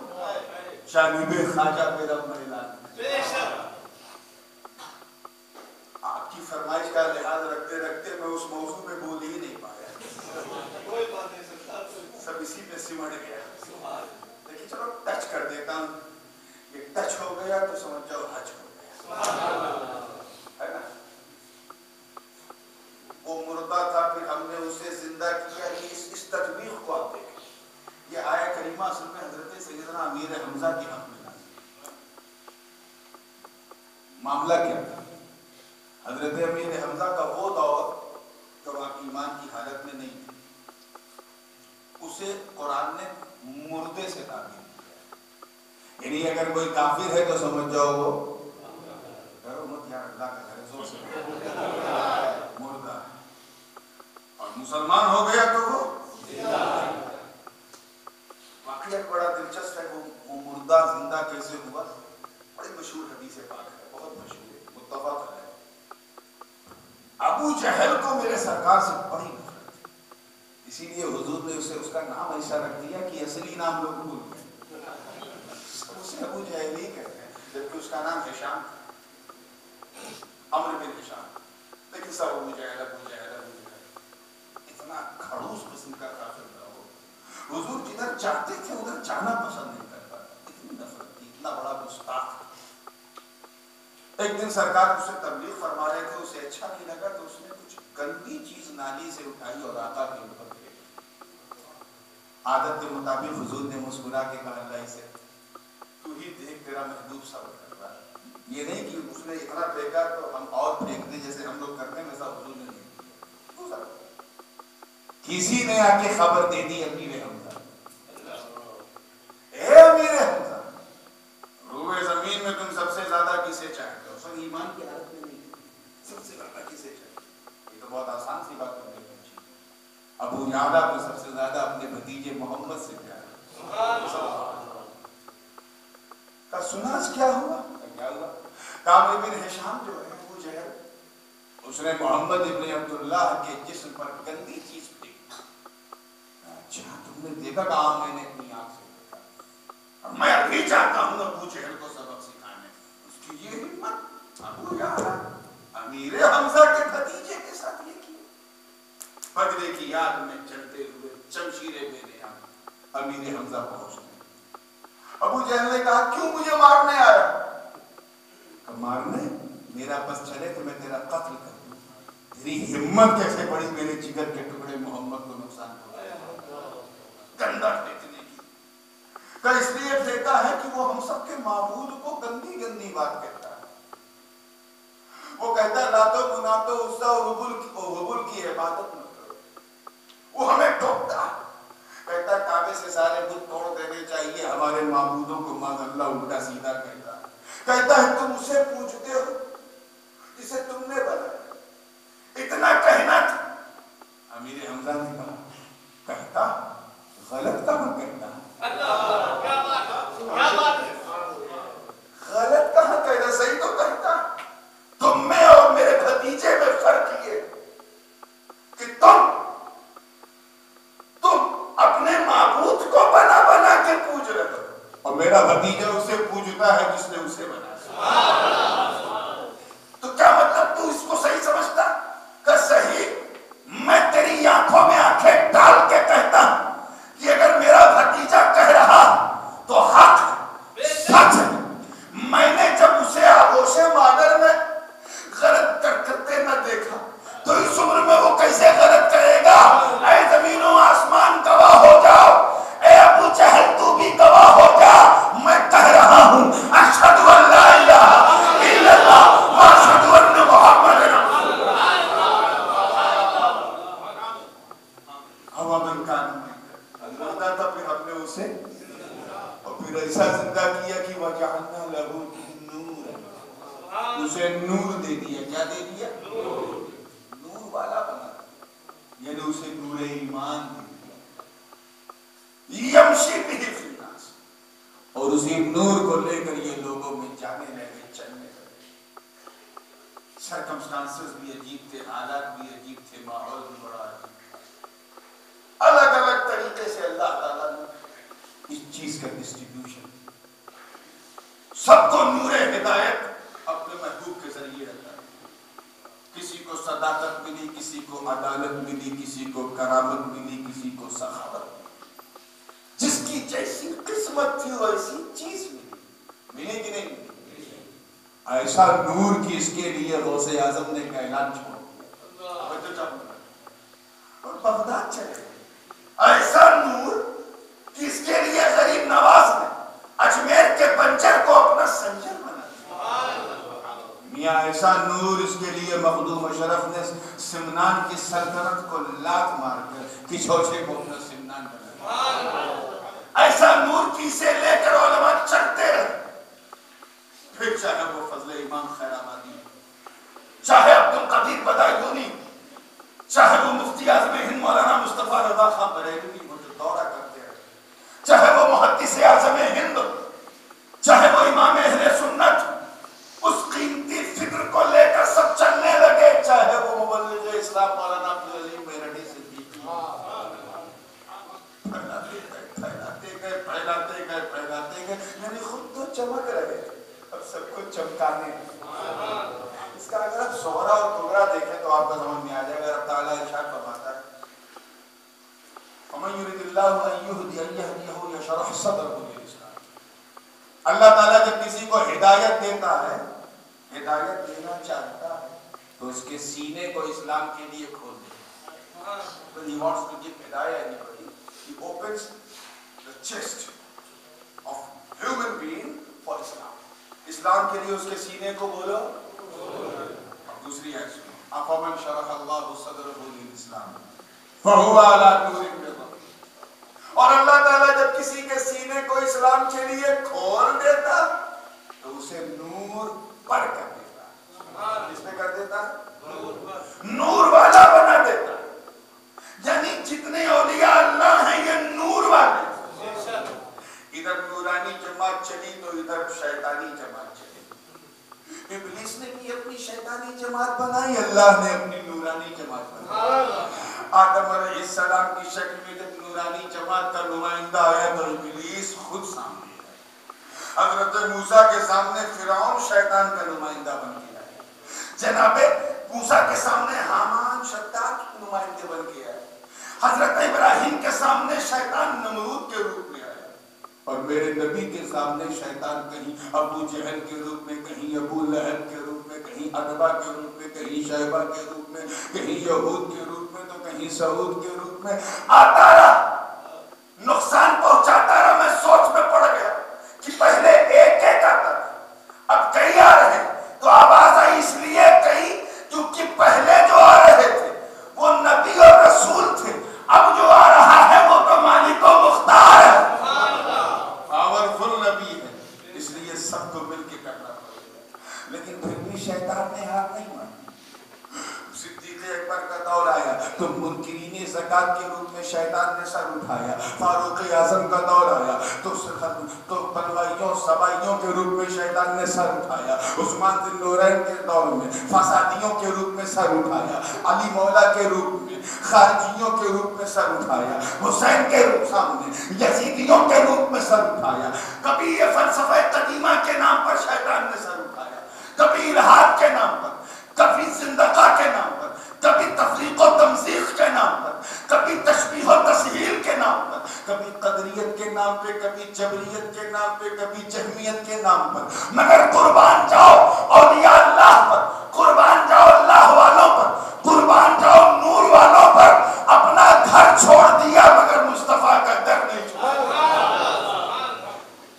جانب خواجہ پہ رب مہلان. آپ کی فرمائش کا لحاظ رکھتے رکھتے میں اس موضوع میں بول ہی نہیں پایا, سب اسی میں سمٹ گیا. لیکن چلو ٹچ کر دیتا ہوں, یہ ٹچ ہو گیا تو سمجھ جاؤ حج ہو گیا, ہے نا. وہ مردہ تھا پھر ہم نے اسے زندہ کیا. اس تطبیق کو آپ دیکھیں, یہ آیہ کریمہ اصل میں حضرت سیدنا امیر حمزہ کی حق میں نازل. معاملہ کیا تھا؟ حضرت امیر حمزہ کا وہ دور جب آپ ایمان کی حالت میں نہیں تھے, اسے قرآن نے مردے سے تعبیر کیا. یعنی اگر کوئی کافر ہے تو سمجھ جاؤ وہ ڈرو مت یار, اللہ کا گھر زور سے مردہ ہے, اور مسلمان ہو گیا تو وہ واقعہ بڑا دلچسپ ہے. وہ مردہ زندہ کیسے ہوا؟ بڑی مشہور حدیث پاک ہے, بہت مشہور ہے, متفق ہے. ابو جہل کو میرے سرکار سے بڑی نفرت تھی, اسی لیے حضور نے اس کا نام ایسا رکھ دیا کہ اصلی نام لوگ بھول گئے, اسے ابو جہل ہی کہتے ہیں, جبکہ اس کا نام ہشام تھا, عمرو بن ہشام. لیکن سب ابو جہل ابو جہل ابو جہل, اتنا کھڑوس قسم کا کافر تھا وہ. حضور جدھر چاہتے تھے ادھر جانا پسند نہیں کرتا, اتنی نفرت تھی, اتنا بڑا گستاخ. ایک دن سرکار اسے تبلیغ فرما رہے تھے, اسے اچھا نہیں لگا تو اس نے کچھ گندی چیز نالی سے اٹھائی اور آقا کے اوپر پھینکی. عادت کے مطابق حضور نے مسکرا کے کہا اللہ سے تو ہی دیکھ تیرا محبوب صبر کر رہا ہے. یہ نہیں کہ اس نے اتنا پھینکا تو ہم اور پھینک دیں جیسے ہم لوگ کرتے ہیں, ویسا حضور نے نہیں کیا. کسی نے آ کے خبر دے دی امیر حمزہ, اے امیر حمزہ, روئے زمین میں تم سب سے زیادہ کسے چاہتے ہو؟ سب ایمان کی حالت میں نہیں, سب سے زیادہ کسے چاہتے ہو؟ یہ تو بہت آسان سی بات کرنے پہنچی. ابو یعلا کو سب سے زیادہ اپنے بھتیجے محمد سے پیار ہے. کا سناس کیا ہوا؟ کیا ہوا؟ کعب بن ہشام جو ہے ابو جہل, اس نے محمد ابن عبداللہ کے جسم پر گندی چیز پھینکی. اچھا تم نے دیکھا کہا؟ میں نے اپنی آنکھ سے دیکھا. میں ابھی چاہتا ہوں ابو جہل کو سبق سکھانے. اس کی یہ ہمت, ابو یعلا امیر حمزہ کے بھتیجے کے ساتھ یہ کیا. فجر کی یاد میں چلتے ہوئے شمشیریں بے نیام امیر حمزہ پہنچتے ہیں۔ ابو جہل نے کہا کیوں مجھے مارنے آیا؟ مارنے؟ میرا بس چلے تو میں تیرا قتل کر دوں۔ تیری ہمت کیسے بڑی میرے جگر کے ٹکڑے محمد کو نقصان پہنچایا؟ گندا پھینکنے کی۔ کہ اس لیے پھینکا ہے کہ وہ ہم سب کے معبود کو گندی گندی بات کہتا ہے۔ وہ کہتا ہے لاتو مناتو عزا اور حبل کی عبادت مت کرو۔ وہ ہمیں ٹوکتا ہے، کہتا ہے کعبے سے سارے بت توڑ دینے چاہیے، ہمارے معبودوں کو مان اللہ الٹا سیدھا کہتا ہے۔ کہتا ہے تم اسے پوجتے ہو جسے تم نے بنایا، اتنا کہنا تھا۔ امیر حمزہ نے کہا کہتا غلط کہاں کہتا، غلط کہاں کہتا، صحیح تو کہتا۔ تم میں اور میرے بھتیجے میں فرق یہ کہ تم اپنے معبود کو بنا بنا کے پوج رہے ہو اور میرا بھتیجا اسے پوجتا ہے جس نے اسے بنایا۔ تو کیا مطلب تو اس کو صحیح سمجھتا کہ صحیح؟ میں تیری آنکھوں میں آنکھیں ڈال کے کہتا ہوں کہ اگر میرا بھتیجا کہہ رہا تو حق سچ ہے۔ میں نے جب اسے آغوش مادر میں غلط کرتے نہ دیکھا تو اس عمر میں وہ کیسے غلط کرے گا؟ اے زمین و آسمان گواہ ہو جاؤ، اے ابو جہل تو بھی گواہ ہو جا، میں کہہ رہا ہوں اشہد ان لا الہ الا اللہ و اشہد ان محمد رسول اللہ۔ ہوا من کان اللہ تھا، پھر ہم نے اسے اور پھر ایسا زندہ کیا کہ وجعلنا لہ نورا، اسے نور دے دیا۔ کیا دے دیا؟ نور والا بنا، یعنی اسے نور ایمان دے دیا۔ یمشی بہ فی الناس، اور اسی نور کو لے کر یہ لوگوں میں جانے لگے، چلنے لگے۔ سرکمسٹانسز بھی عجیب تھے، حالات بھی عجیب تھے، ماحول بھی بڑا عجیب تھا۔ الگ الگ طریقے سے اللہ تعالیٰ نے اس چیز کا ڈسٹریبیوشن، سب کو نور ہدایت اپنے محبوب کے ذریعے رہتا ہے۔ کسی کو صداقت ملی، کسی کو عدالت ملی، کسی کو کرامت ملی، کسی کو سخاوت ملی۔ جس کی جیسی قسمت تھی ویسی چیز ملی کہ نہیں ملی؟ ایسا نور کی اس کے لیے غوث اعظم نے کا اعلان چھوڑ دیا اور بغداد چلے گئے۔ ایسا نور کہ اس کے لیے غریب نواز نے اجمیر کے بنجر کو اپنا سنجر بنا دیا۔ میاں ایسا نور اس کے لیے مخدوم اشرف نے سمنان کی سلطنت کو لات مار کر کچھوچے کو اپنا سمنان بنا دیا۔ ایسا نور کی سے لے کر علماء چلتے رہے، پھر چاہے وہ فضل امام خیر آبادی، چاہے عبدالقدیر بدایونی، چاہے وہ مفتی اعظم ہند مولانا مصطفیٰ رضا خان بریلوی وہ جو دورہ کرتے رہے، چاہے وہ محدث اعظم ہند، چاہے وہ امام اہل سنت، اس قیمتی فکر کو لے کر سب چلنے لگے، چاہے وہ مبلغ اسلام مولانا عبدالعلیم میرٹھی صدیقی، پھیلاتے گئے، یعنی خود تو چمک رہے اب سب کو چمکانے۔ اس کا اگر آپ زہرا اور کبرا دیکھیں تو آپ کو سمجھ میں آ جائے گا۔ رب تعالیٰ ارشاد فرماتا ہے وَمَن يُرِدِ اللَّهُ أَن يَهْدِيَهُ يَشْرَحْ صَدْرَهُ لِلْإِسْلَامِ۔ اللہ تعالیٰ جب کسی کو ہدایت دیتا ہے، ہدایت دینا چاہتا ہے تو اس کے سینے کو اسلام کے لیے کھول دیتا ہے۔ When he wants to give hidayah anybody, he opens the chest of human being for Islam۔ اسلام کے لیے اس کے سینے کو بولو۔ اب دوسری آیت سنو، أَفَمَنْ شَرَحَ اللَّهُ صَدْرَهُ لِلْإِسْلَامِ فَهُوَ عَلَى نُورٍ مِّن رَّبِّهِ۔ اور اللہ تعالیٰ جب کسی کے سینے کو اسلام کے لیے کھول دیتا تو اسے نور پر کر دیتا۔ کس پہ کر دیتا؟ نور والا بنا دیتا۔ یعنی جتنے اولیاء اللہ ہیں یہ نور والے۔ ادھر نورانی جماعت چلی تو ادھر شیطانی جماعت چلی۔ ابلیس نے بھی اپنی شیطانی جماعت بنائی، اللہ نے اپنی نورانی جماعت بنائی۔ آدم علیہ السلام کی شکل میں جب نورانی جماعت کا نمائندہ آیا تو ابلیس خود سامنے آیا۔ حضرت موسیٰ کے سامنے فرعون شیطان کا نمائندہ بن کے آیا، جناب موسیٰ کے سامنے حامان مسلمان شداد کے نمائندے بن کے آئے. حضرت ابراہیم کے سامنے شیطان نمرود کے روپ میں آیا اور میرے نبی کے سامنے شیطان کہیں ابو جہل کے روپ میں, کہیں ابو لہب کے روپ میں, کہیں ادبا کے روپ میں, کہیں شیبہ کے روپ میں, کہیں یہود کے روپ میں تو کہیں سعود کے روپ میں آتا رہا, نقصان پہنچاتا رہا. میں سوچ میں پڑ گیا کہ پہلے ایک ایک آتا تھا, اب کئی آ رہے ہیں. تو آواز آئی اس لیے کئی کیونکہ پہلے جو آ رہے تھے وہ نبی اور رسول تھے, اب جو آ رہا ہے وہ تو مالک و مختار ہے, پاورفل نبی ہے, اس لیے سب کو مل کے کرنا پڑے گا. لیکن پھر بھی شیطان نے ہار نہیں مانی. صدیق اکبر کا دور آیا تو منکرین زکات کے روپ میں شیطان نے سر اٹھایا. فاروق اعظم کا دور آیا تو بلوائیوں سبائیوں کے روپ میں شیطان نے سر اٹھایا. عثمان ذی النورین کے دور میں فسادیوں کے روپ میں سر اٹھایا. علی مولا کے روپ میں خارجیوں کے روپ میں سر اٹھایا. حسین کے روپ سامنے یزیدیوں کے روپ میں سر اٹھایا. کبھی یہ فلسفہ قدیمہ کے نام پر شیطان نے سر اٹھایا, کبھی الہاد کے نام پر, کبھی زندقہ کے نام پر, کبھی تفریق و تمزیق کے نام پر, کبھی تشبیہ و تسہیل کے نام پر, کبھی قدریت کے نام پہ, کبھی جبریت کے نام پہ, کبھی جہمیت کے نام پر. مگر قربان جاؤ اولیاء اللہ پر, قربان جاؤ اللہ والوں پر, قربان جاؤ نور والوں پر. اپنا گھر چھوڑ دیا مگر مصطفیٰ کا در نہیں چھوڑا.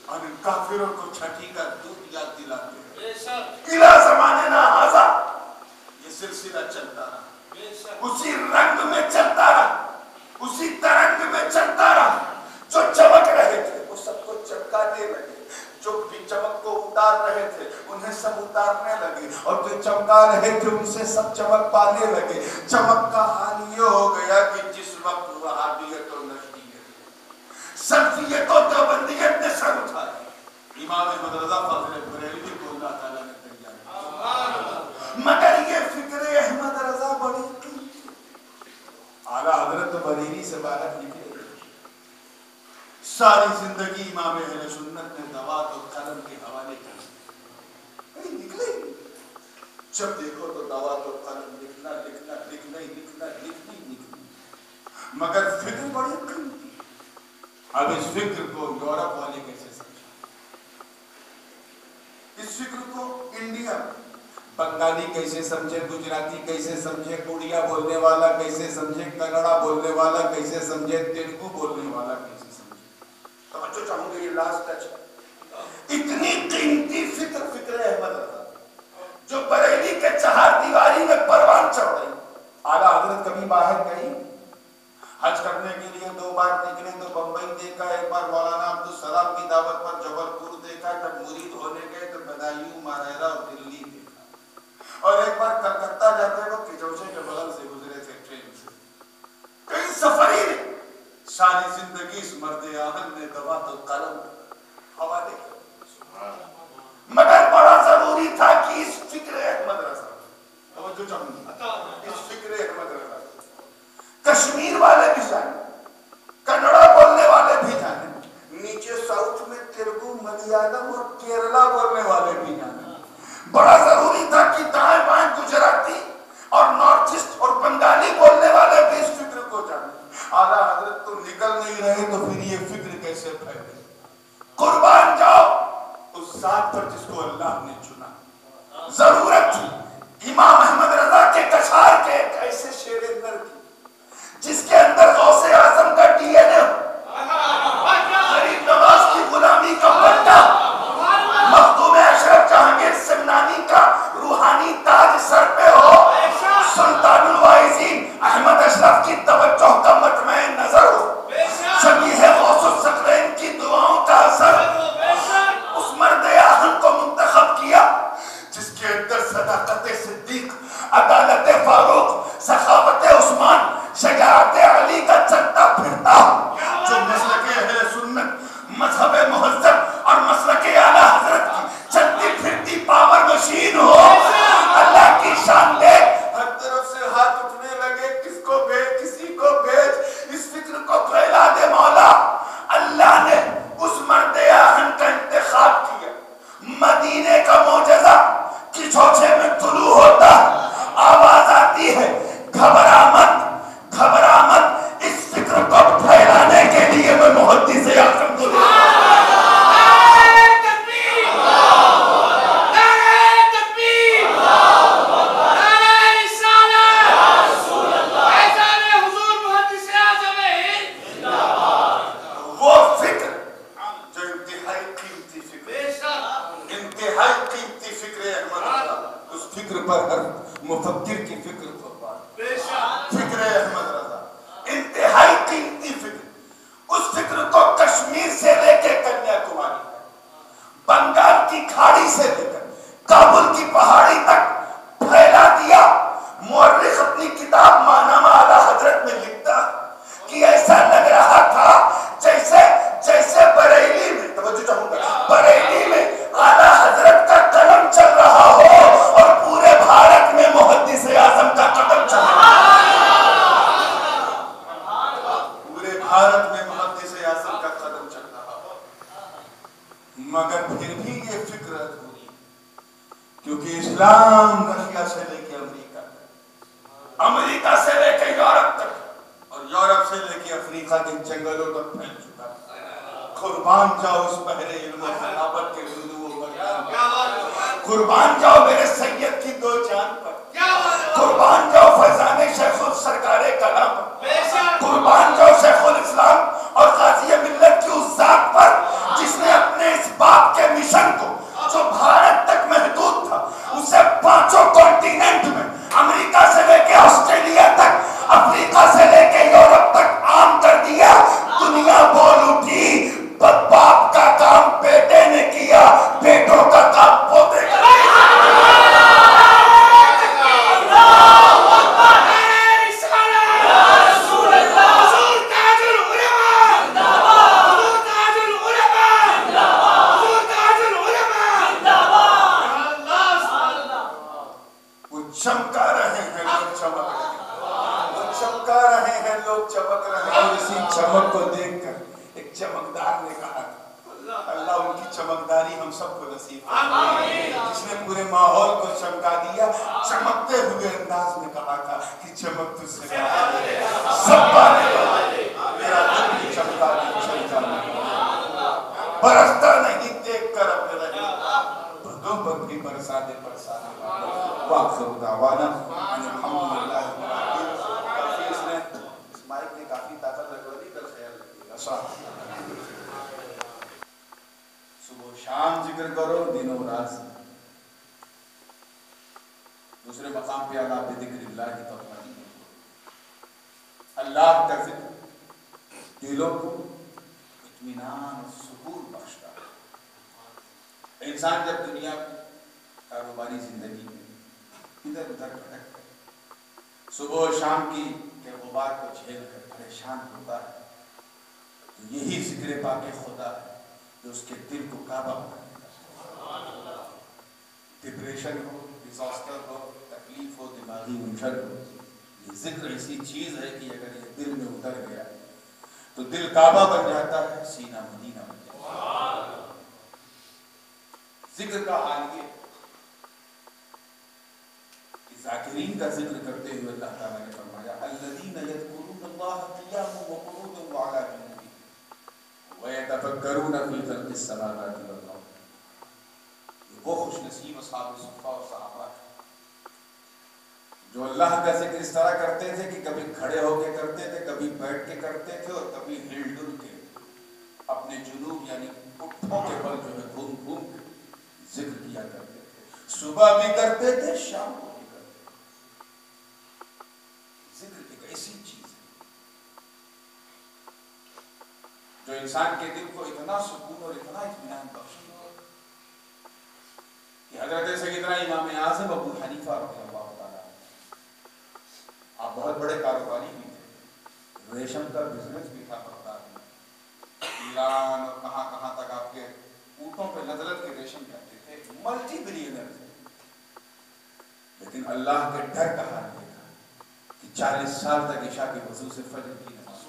اور ان کافروں کو چھٹی کا دودھ یاد دلاتے ہیں. الہ زماننا ھذا, یہ سلسلہ چلتا رہا, اسی رنگ میں چلتا رہا, اسی ترنگ میں چلتا رہا. جو چمک رہے تھے وہ سب کو چمکانے لگے, جو بھی چمک کو اتار رہے تھے انہیں سب اتارنے لگے, اور جو چمکا رہے تھے ان سے سب چمک پانے لگے. چمک کا حال یہ ہو گیا کہ جس وقت وہابیت اور نجدیت سلفیت اور دیوبندیت نے سر اٹھایا, امام احمد رضا فاضل بریلوی کو اللہ تعالیٰ نے تیار. مگر یہ فکر احمد رضا بڑی قیمتی, اعلیٰ حضرت بریلی سے باہر نکلے, ساری زندگی امام اہل سنت نے دوات اور قلم کے حوالے کی, نکلے جب دیکھو تو دوات اور قلم, لکھنا لکھنا لکھنا لکھنا لکھنی لکھنی, مگر فکر بڑی قیمتی. اب اس فکر کو یورپ والے کیسے سمجھا, اس فکر کو انڈیا بنگالی کیسے سمجھے, گجراتی کیسے سمجھے, اڑیا بولنے والا کیسے سمجھے, کنڑا بولنے والا کیسے سمجھے, تیلگو بولنے والا کیسے سمجھے. توجہ چاہوں گے, یہ لاسٹ ٹچ. اتنی قیمتی فکر فکر احمد رضا جو بریلی کے چہار دیواری میں پروان چڑھ رہی. اعلیٰ حضرت کبھی باہر گئی حج کرنے کے لیے, 2 بار نکلے تو بمبئی دیکھا, ایک بار مولانا عبدالسلام کی دعوت پر جبل پور دیکھا, جب مرید ہونے گئے تو بدایوں ماریرا اور دلی دیکھا, اور ایک بار کلکتہ جاتے وقت کچوچے کے بغل سے گزرے تھے ٹرین سے. کئی سفری نے ساری زندگی اس مرد آہن نے دوات و قلم حوالے کر, مگر بڑا ضروری تھا کہ اس فکر احمد رضا, توجہ چاہوں گا, اس فکر احمد رضا کشمیر والے بھی جانے, کنڑا بولنے والے بھی جانے, نیچے ساؤتھ میں تیلگو ملیالم اور کیرلا بولنے والے بھی جانے. بڑا ضروری تھا کہ دائیں بائیں گجراتی اور نارتھ ایسٹ اور بنگالی بولنے والے بھی اس فکر کو جانے. اعلیٰ حضرت تو نکل نہیں رہے تو پھر یہ فکر کیسے پھیلے. قربان جاؤ اس ذات پر جس کو اللہ نے چنا. ضرورت تھی امام احمد رضا کے کچھار کے ایک ایسے شیر اندر کی جس کے اندر غوث اعظم کا ڈی این اے ہو, غریب نواز کی غلامی کا پٹا, مخدوم اشرف جہانگیر سمنانی کا روحانی تاج سر پہ ہو, سلطان الواعظین احمد اشرف کی توجہ کا مطمع نظر ہو, شبیہ غوث الثقلین کی دعاؤں کا اثر. اس مرد آہن کو منتخب کیا جس کے اندر صداقت صدیق, عدالت فاروق, سخاوت عثمان, شجاعت علی کا بھارت میں محدث اعظم کا قدم چل رہا ہو، مگر پھر بھی یہ فکر ادھوری، کیونکہ اسلام رشیا سے لے کے امریکہ تک، امریکہ سے لے کے یورپ تک، اور یورپ سے لے کے افریقہ کے جنگلوں تک پھیل چکا ہے۔ قربان جاؤ اس بحر علم و ثقافت کے لولو پر، قربان جاؤ میرے سید کی دو جان پر، قربان جاؤ فیضان شیخ سرکار کلام پر، قربان جاؤ شیخ الاسلام اور قاضی ملت کی اس ذات پر جس نے اپنے اس باپ کے مشن کو جو بھارت تک محدود تھا اسے 5 کانٹیننٹ میں، امریکہ سے لے کے آسٹریلیا تک، افریقہ سے لے کے یورپ تک عام کر دیا۔ دنیا بول اٹھی، باپ کا کام بیٹے نے کیا، بیٹوں کا کام پوتے نے کیا۔ چمکا رہے ہیں لوگ، چمک رہے ہیں، وہ چمکا رہے ہیں لوگ، چمک رہے ہیں۔ اور اسی چمک کو دیکھ کر ایک چمکدار نے کہا تھا، اللہ ان کی چمکداری ہم سب کو نصیب فرمائے، جس نے پورے ماحول کو چمکا دیا۔ چمکتے ہوئے انداز میں کہا تھا کہ چمک تجھ سے سب پانے، میرا دل بھی چمکا بھی چمکا نہیں، برستا نہیں دیکھ کر اپنے رہے، بدوں پر بھی برسا دے برسا دے۔ وآخر دعوانا ان الحمدللہ رب العالمین۔ کافی اس مائک نے کافی طاقت لگوانی، کل خیال رکھیے گا۔ صبح شام ذکر کرو، دن و رات ذکر۔ دوسرے مقام پہ اللہ بذکر اللہ تطمئن القلوب، اللہ کا ذکر دلوں کو اطمینان اور سکون بخشتا ہے۔ انسان جب دنیا کاروباری زندگی میں ادھر ادھر بھٹکتا ہے، صبح و شام کی کے غبار کو جھیل کر پریشان ہوتا ہے، تو یہی ذکر پاک خدا ہے جو اس کے دل کو کعبہ بنا دیتا ہے۔ ڈپریشن ہو، ڈیزاسٹر ہو، تکلیف ہو، دماغی الجھن ہو، یہ ذکر ایسی چیز ہے کہ اگر یہ دل میں اتر گیا تو دل کعبہ بن جاتا ہے، سینہ مدینہ بن جاتا ہے۔ ذکر کا حال یہ ذاکرین کا ذکر کرتے ہوئے اللہ تعالیٰ نے فرمایا الذین یذکرون اللہ قیاما وقعودا وعلی جنوبہم ویتفکرون فی خلق السماوات والارض۔ وہ خوش نصیب اصحاب صفہ اور صحابہ جو اللہ کا ذکر اس طرح کرتے تھے کہ کبھی کھڑے ہو کے کرتے تھے، کبھی بیٹھ کے کرتے تھے، اور کبھی ہل ڈل کے اپنے جنوب یعنی پٹھوں کے بل جو ہے گھوم گھوم کے ذکر کیا کرتے تھے، صبح بھی کرتے تھے، شام کو بھی کرتے تھے۔ ذکر ایک ایسی چیز ہے جو انسان کے دل کو اتنا سکون اور اتنا اطمینان بخشتی ہے کہ حضرت سیدنا امام اعظم ابو حنیفہ رضی اللہ تعالیٰ، آپ بہت بڑے کاروباری بھی تھے، ریشم کا بزنس بھی تھا بغداد میں، ایران اور کہاں کہاں تک آپ کے اونٹوں پہ نزلت کے ریشم جاتے تھے، ملٹی بلینئر تھے۔ لیکن اللہ کے ڈر کا حال یہ تھا کہ 40 سال تک عشاء کے وضو سے فجر کی نماز۔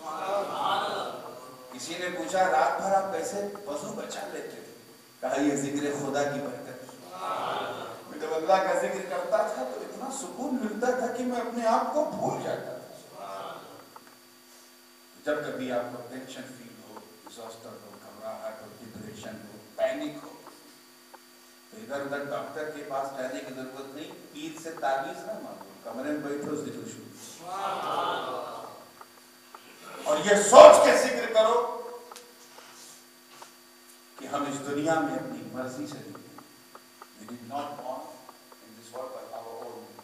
کسی نے پوچھا رات بھر آپ کیسے وضو بچا لیتے تھے؟ کہا یہ ذکر خدا کی برکت۔ میں جب اللہ کا ذکر کرتا تھا تو اتنا سکون ملتا تھا کہ میں اپنے آپ کو بھول جاتا تھا۔ جب کبھی آپ کو ٹینشن فیل ہو، ڈیزاسٹر ہو، گھبراہٹ ہو، ڈپریشن ہو، پینک ہو، تو ادھر ادھر ڈاکٹر کے پاس جانے کی ضرورت نہیں، پیر سے تعویذ نہ مانگو، کمرے میں بیٹھو ذکر شروع، اور یہ سوچ کے ذکر کرو کہ ہم اس دنیا میں اپنی مرضی سے نہیں، we did not born in this world by our own will,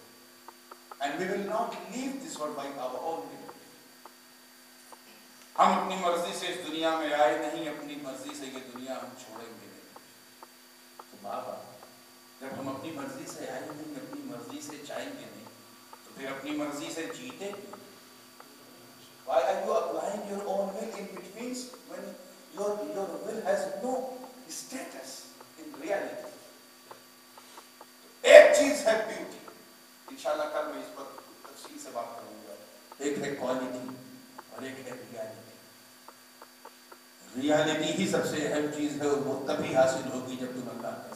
and we will not leave this world by our own will۔ ہم اپنی مرضی سے اس دنیا میں آئے نہیں، اپنی مرضی سے یہ دنیا ہم چھوڑیں گے نہیں۔ تو بابا جب ہم اپنی مرضی سے آئے نہیں، اپنی مرضی سے جائیں گے نہیں، تو پھر اپنی مرضی سے جیتے کیوں؟ Why are you applying your own will in between when your will has no status in reality؟ ایک چیز ہے بیوٹی، انشاءاللہ کل میں اس پر تفصیل سے بات کروں گا، ایک ہے کوالٹی اور ایک ہے ریالٹی۔ ریالٹی ہی سب سے اہم چیز ہے، اور وہ تبھی حاصل ہوگی جب تم اللہ کا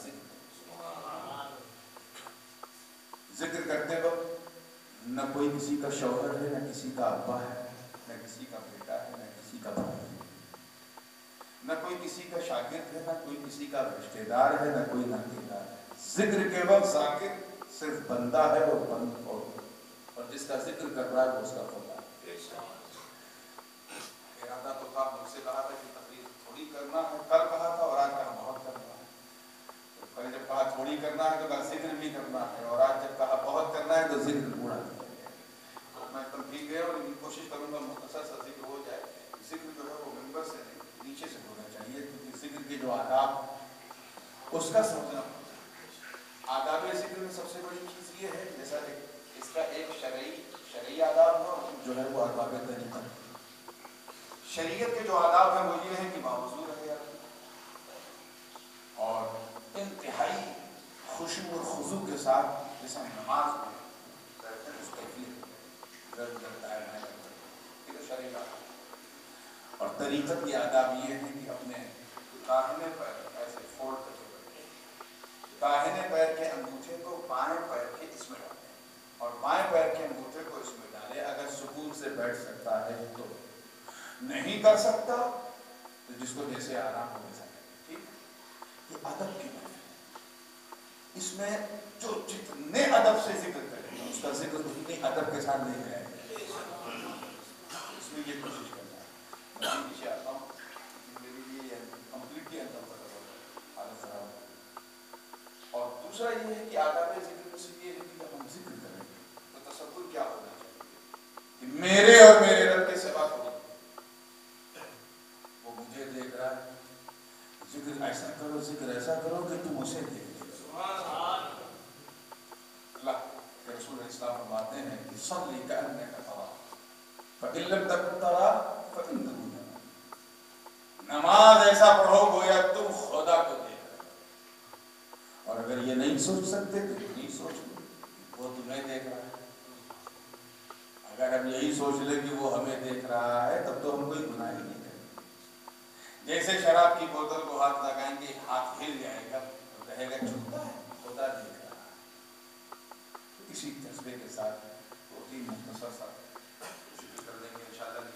ذکر کرتے وقت نہ کوئی کسی کا شوہر ہے، نہ کسی کا ابا ہے، نہ کسی کا بیٹا ہے، نہ کسی کا بھائی ہے، نہ کوئی کسی کا شاگرد ہے، نہ کوئی کسی کا رشتہ دار ہے، نہ کوئی ناطے دار ہے۔ ذکر کے وقت ذاکر صرف بندہ ہے، اور جس کا ذکر کر رہا ہے وہ اس کا خدا ہے۔ ارادہ تو تھا، مجھ سے کہا تھا کہ تقریر تھوڑی کرنا ہے، کل کہا تھا، اور آج کہا بہت کرنا ہے۔ کل جب کہا تھوڑی کرنا ہے تو کل ذکر بھی کرنا ہے، اور آج جب کہا بہت کرنا ہے تو ذکر پورا کیا گیا۔ تو میں تنبیہ گیا اور کوشش کروں گا مختصر سا ذکر ہو جائے۔ ذکر جو ہے وہ منبر سے نہیں، نیچے سے ہونا چاہیے، کیونکہ ذکر کے جو آداب اس کا سمجھنا ہوتا ہے۔ آداب ذکر میں سب سے بڑی چیز یہ ہے، جیسا اس کا ایک شرعی آداب ہو جو ہے وہ ارباب طریقت۔ شریعت کے جو آداب ہیں وہ یہ ہیں کہ باوضو رہے اور انتہائی خشوع اور خضوع کے ساتھ جیسا نماز میں کرتے ہیں اس کیفیت کرتا ہے یہ تو شرعی آداب۔ اور طریقت کے آداب یہ ہیں کہ اپنے داہنے پیر ایسے فوڑ کر کے بیٹھے، داہنے پیر کے انگوٹھے کو بائیں پیر کے اس میں ڈالیں اور بائیں پیر کے انگوٹھے کو اس میں ڈالیں۔ اگر سکون سے بیٹھ سکتا ہے تو، نہیں کر سکتا تو جس کو جیسے آرام ہو ویسا کرے۔ ٹھیک، یہ ادب کی بات ہے۔ اس میں جو جتنے ادب سے ذکر کرے گا اس کا ذکر اتنی ادب کے ساتھ نہیں جائے گا۔ اس میں یہ کوشش کرنا ہے۔ میں پیچھے آتا ہوں، میرے لیے کمپلیٹلی انکمفرٹیبل حالت خراب ہے۔ اور دوسرا یہ ہے کہ آداب ذکر میں سے یہ ہے کہ جب ہم ذکر کریں تو تصور کیا ہونا چاہیے کہ میرے اور میرے رب کے سوا کوئی، وہ مجھے دیکھ رہا ہے۔ ذکر ایسا کرو، ذکر ایسا کرو کہ تم اسے دیکھ لو۔ اللہ کے رسول اسلام فرماتے ہیں کہ صلی کأنک تراہ فإن لم تکن تراہ فإنہ یراک۔ نماز ایسا پڑھو گویا تم خدا کو دیکھ رہے ہو، اور اگر یہ نہیں سوچ سکتے تو نہیں سوچ لو وہ تمہیں دیکھ رہا ہے۔ اگر ہم یہی سوچ لیں کہ وہ ہمیں دیکھ رہا ہے تب تو ہم کوئی گناہ ہی نہیں کریں۔ جیسے شراب کی بوتل کو ہاتھ لگائیں گے، ہاتھ ہل جائے گا تو کہے گا چھوٹا ہے، خدا دیکھ رہا ہے۔ اسی جذبے کے ساتھ دو تین مختصر سا ذکر کر لیں گے انشاءاللہ۔